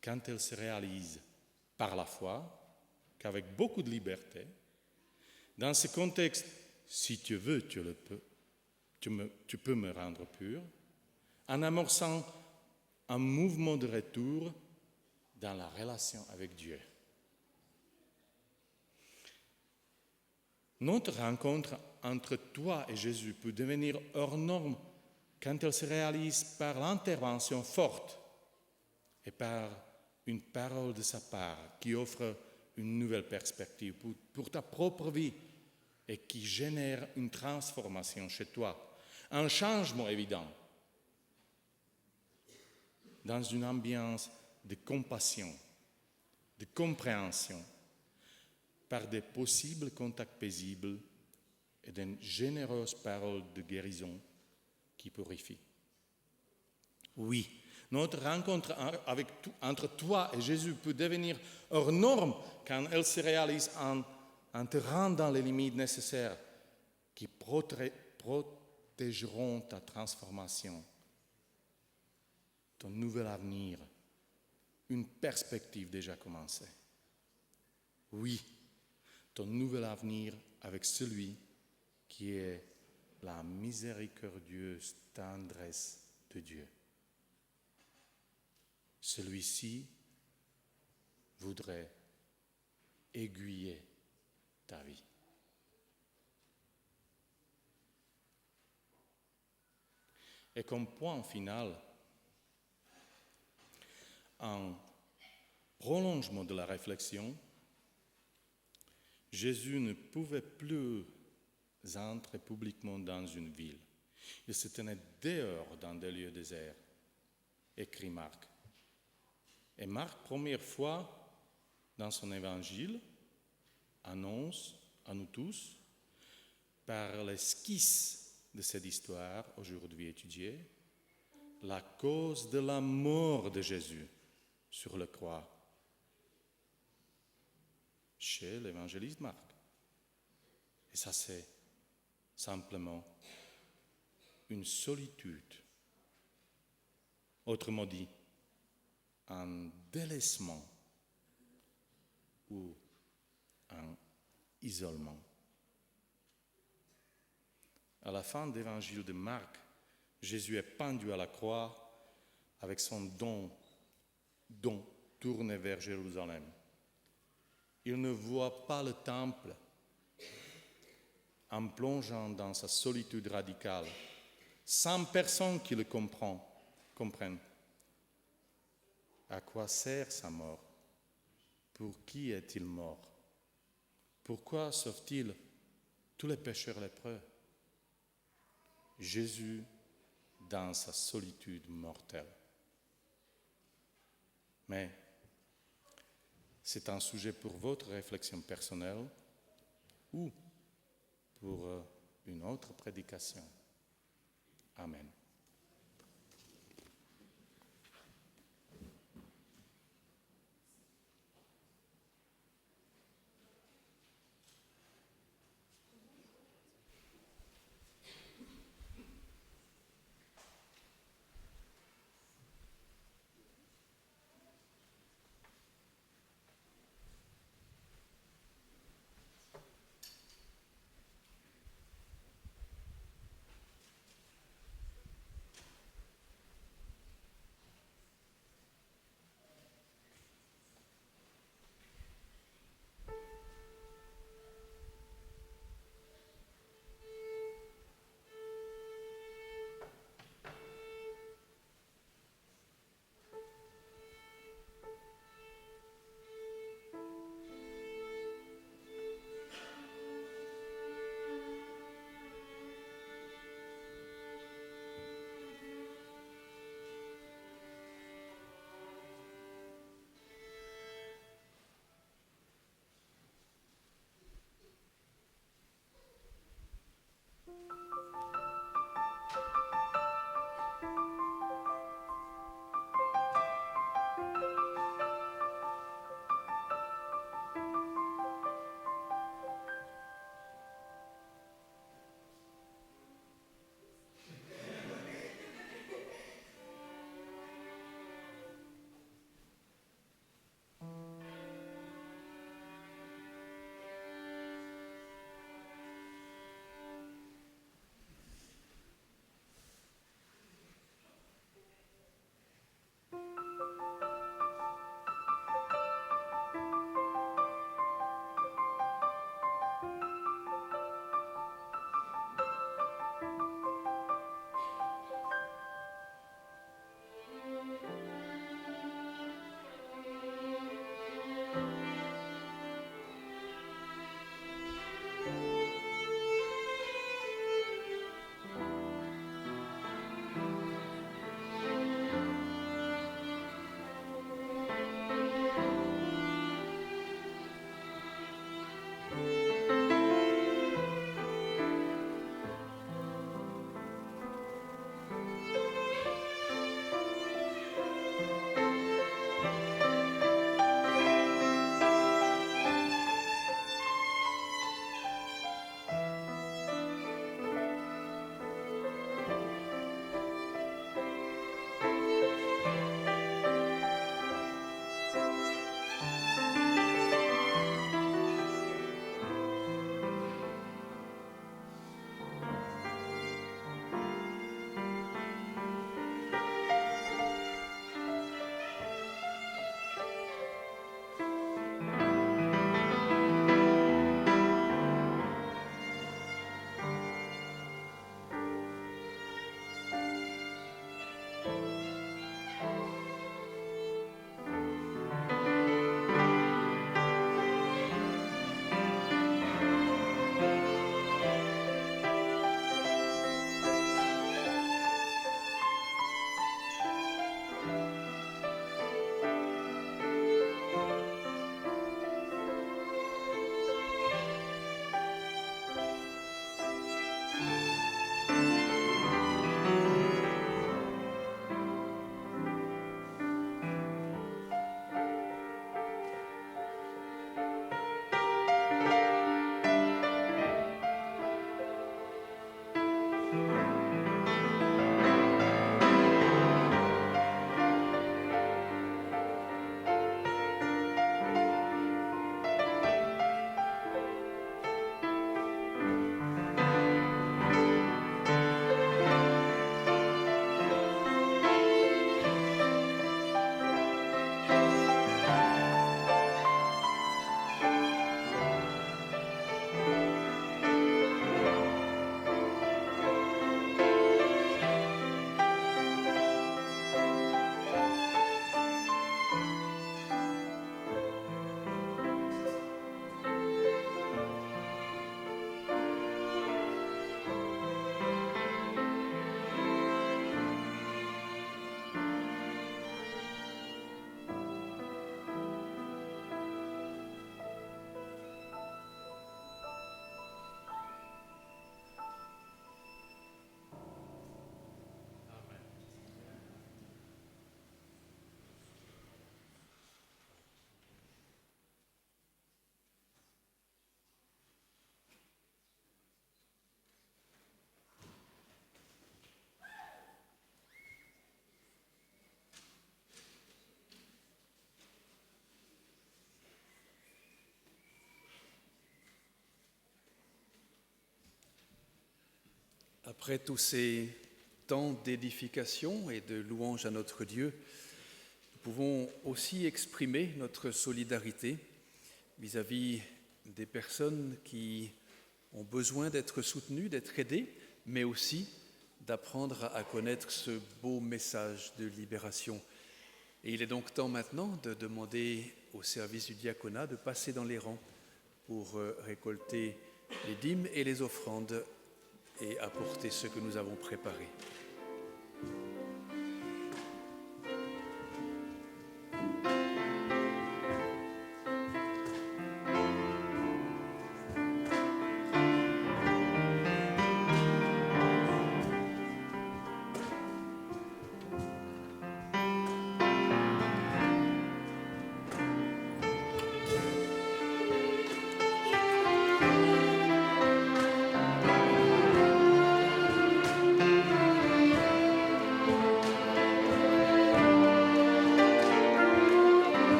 quand elle se réalise par la foi, qu'avec beaucoup de liberté. Dans ce contexte, si tu veux, tu le peux, tu peux me rendre pur, en amorçant un mouvement de retour dans la relation avec Dieu. Notre rencontre entre toi et Jésus peut devenir hors norme quand elle se réalise par l'intervention forte et par une parole de sa part qui offre une nouvelle perspective pour ta propre vie et qui génère une transformation chez toi, un changement évident dans une ambiance de compassion, de compréhension, par des possibles contacts paisibles et d'une généreuse parole de guérison qui purifie. Oui, notre rencontre entre toi et Jésus peut devenir hors norme quand elle se réalise en te rendant les limites nécessaires qui protégeront ta transformation, ton nouvel avenir, une perspective déjà commencée. Oui, ton nouvel avenir avec celui qui est la miséricordieuse tendresse de Dieu. Celui-ci voudrait aiguiller ta vie. Et comme point final, en prolongement de la réflexion, Jésus ne pouvait plus entrer publiquement dans une ville. Il se tenait dehors dans des lieux déserts, écrit Marc. Et Marc, première fois dans son évangile, annonce à nous tous, par l'esquisse de cette histoire aujourd'hui étudiée, la cause de la mort de Jésus sur la croix chez l'évangéliste Marc. Et ça, c'est simplement une solitude. Autrement dit, un délaissement ou un isolement. À la fin de l'évangile de Marc, Jésus est pendu à la croix avec son don tourné vers Jérusalem. Il ne voit pas le temple en plongeant dans sa solitude radicale, sans personne qui le comprenne. À quoi sert sa mort? Pour qui est-il mort? Pourquoi sauve-t-il tous les pécheurs lépreux? Jésus dans sa solitude mortelle. Mais c'est un sujet pour votre réflexion personnelle ou pour une autre prédication. Amen. Après tous ces temps d'édification et de louange à notre Dieu, nous pouvons aussi exprimer notre solidarité vis-à-vis des personnes qui ont besoin d'être soutenues, d'être aidées, mais aussi d'apprendre à connaître ce beau message de libération. Et il est donc temps maintenant de demander au service du diaconat de passer dans les rangs pour récolter les dîmes et les offrandes et apporter ce que nous avons préparé.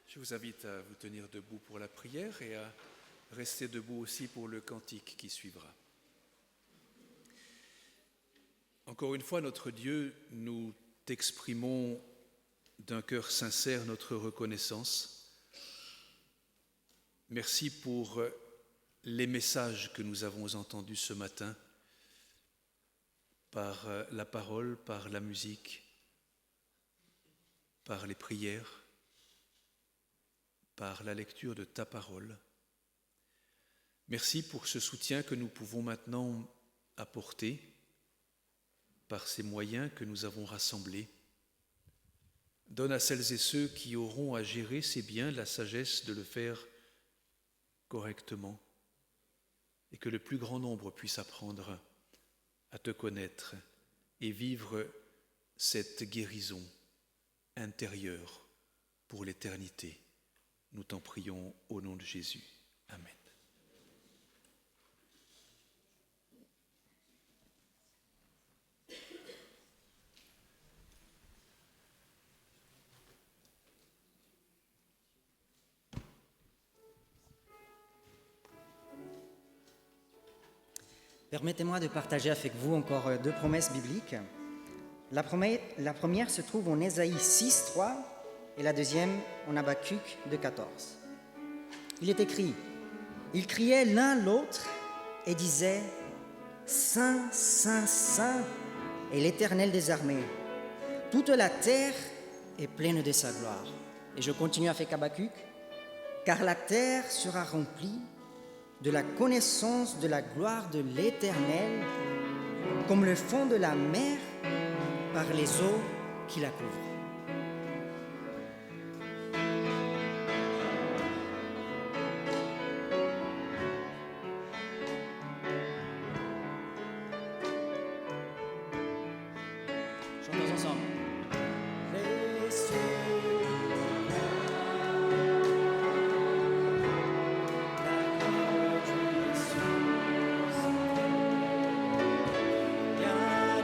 Je vous invite à vous tenir debout pour la prière et à rester debout aussi pour le cantique qui suivra. Encore une fois, notre Dieu, nous t'exprimons d'un cœur sincère notre reconnaissance. Merci pour les messages que nous avons entendus ce matin par la parole, par la musique, par les prières, par la lecture de ta parole. Merci pour ce soutien que nous pouvons maintenant apporter par ces moyens que nous avons rassemblés. Donne à celles et ceux qui auront à gérer ces biens la sagesse de le faire correctement et que le plus grand nombre puisse apprendre à te connaître et vivre cette guérison intérieure pour l'éternité. Nous t'en prions au nom de Jésus. Amen. Permettez-moi de partager avec vous encore deux promesses bibliques. La première se trouve en Ésaïe 6, 3 et la deuxième en Habacuc 2, 14. Il est écrit « Ils criaient l'un l'autre et disaient « Saint, Saint, Saint est l'Éternel des armées. Toute la terre est pleine de sa gloire. » Et je continue avec Habacuc « Car la terre sera remplie de la connaissance de la gloire de l'Éternel, comme le fond de la mer par les eaux qui la couvrent. » Chantons ensemble. Les cieux. Yeah.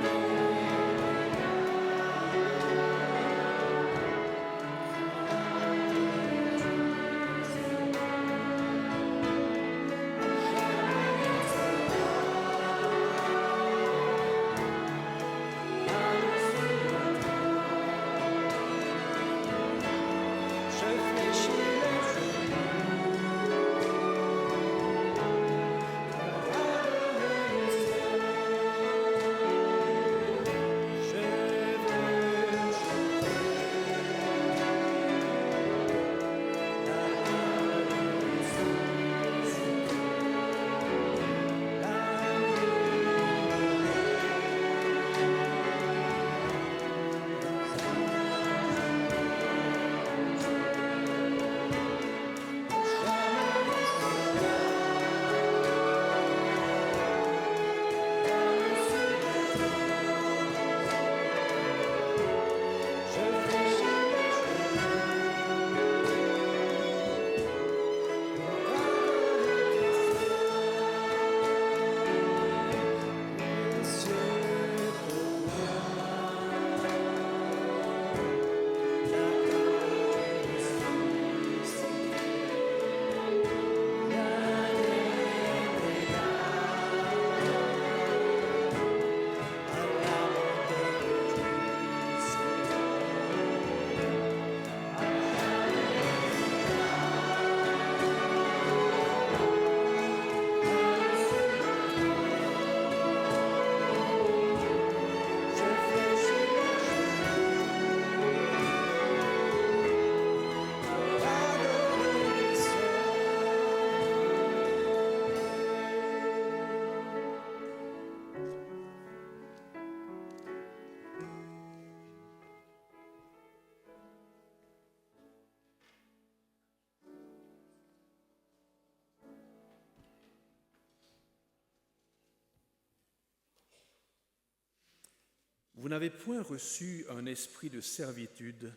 vous n'avez point reçu un esprit de servitude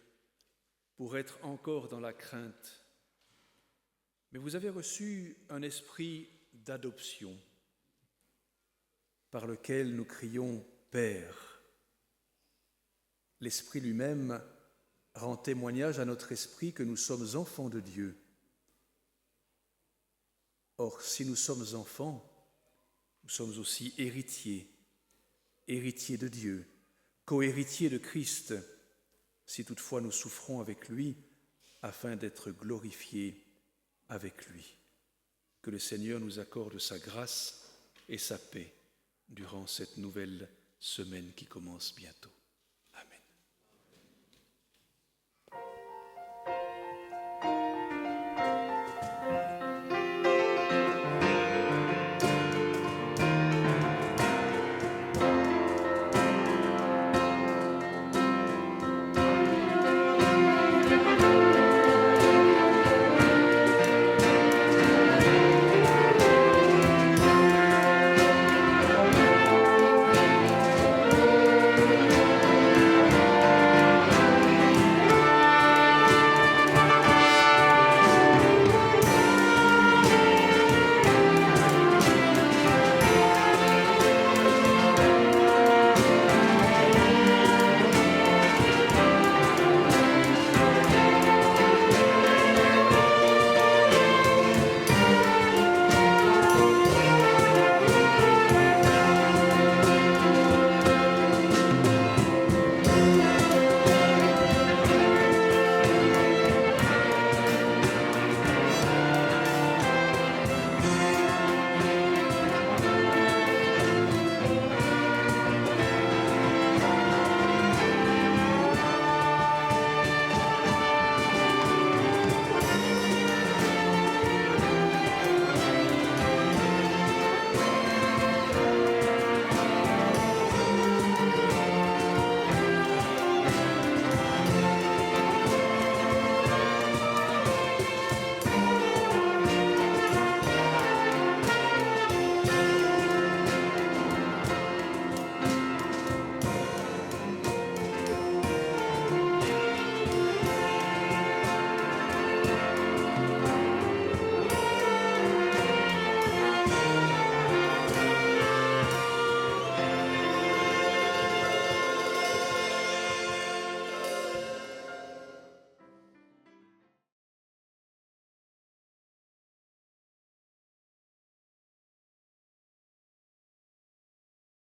pour être encore dans la crainte, mais vous avez reçu un esprit d'adoption par lequel nous crions « Père ». L'Esprit lui-même rend témoignage à notre esprit que nous sommes enfants de Dieu. Or, si nous sommes enfants, nous sommes aussi héritiers, héritiers de Dieu, co-héritiers de Christ, si toutefois nous souffrons avec lui, afin d'être glorifiés avec lui. Que le Seigneur nous accorde sa grâce et sa paix durant cette nouvelle semaine qui commence bientôt.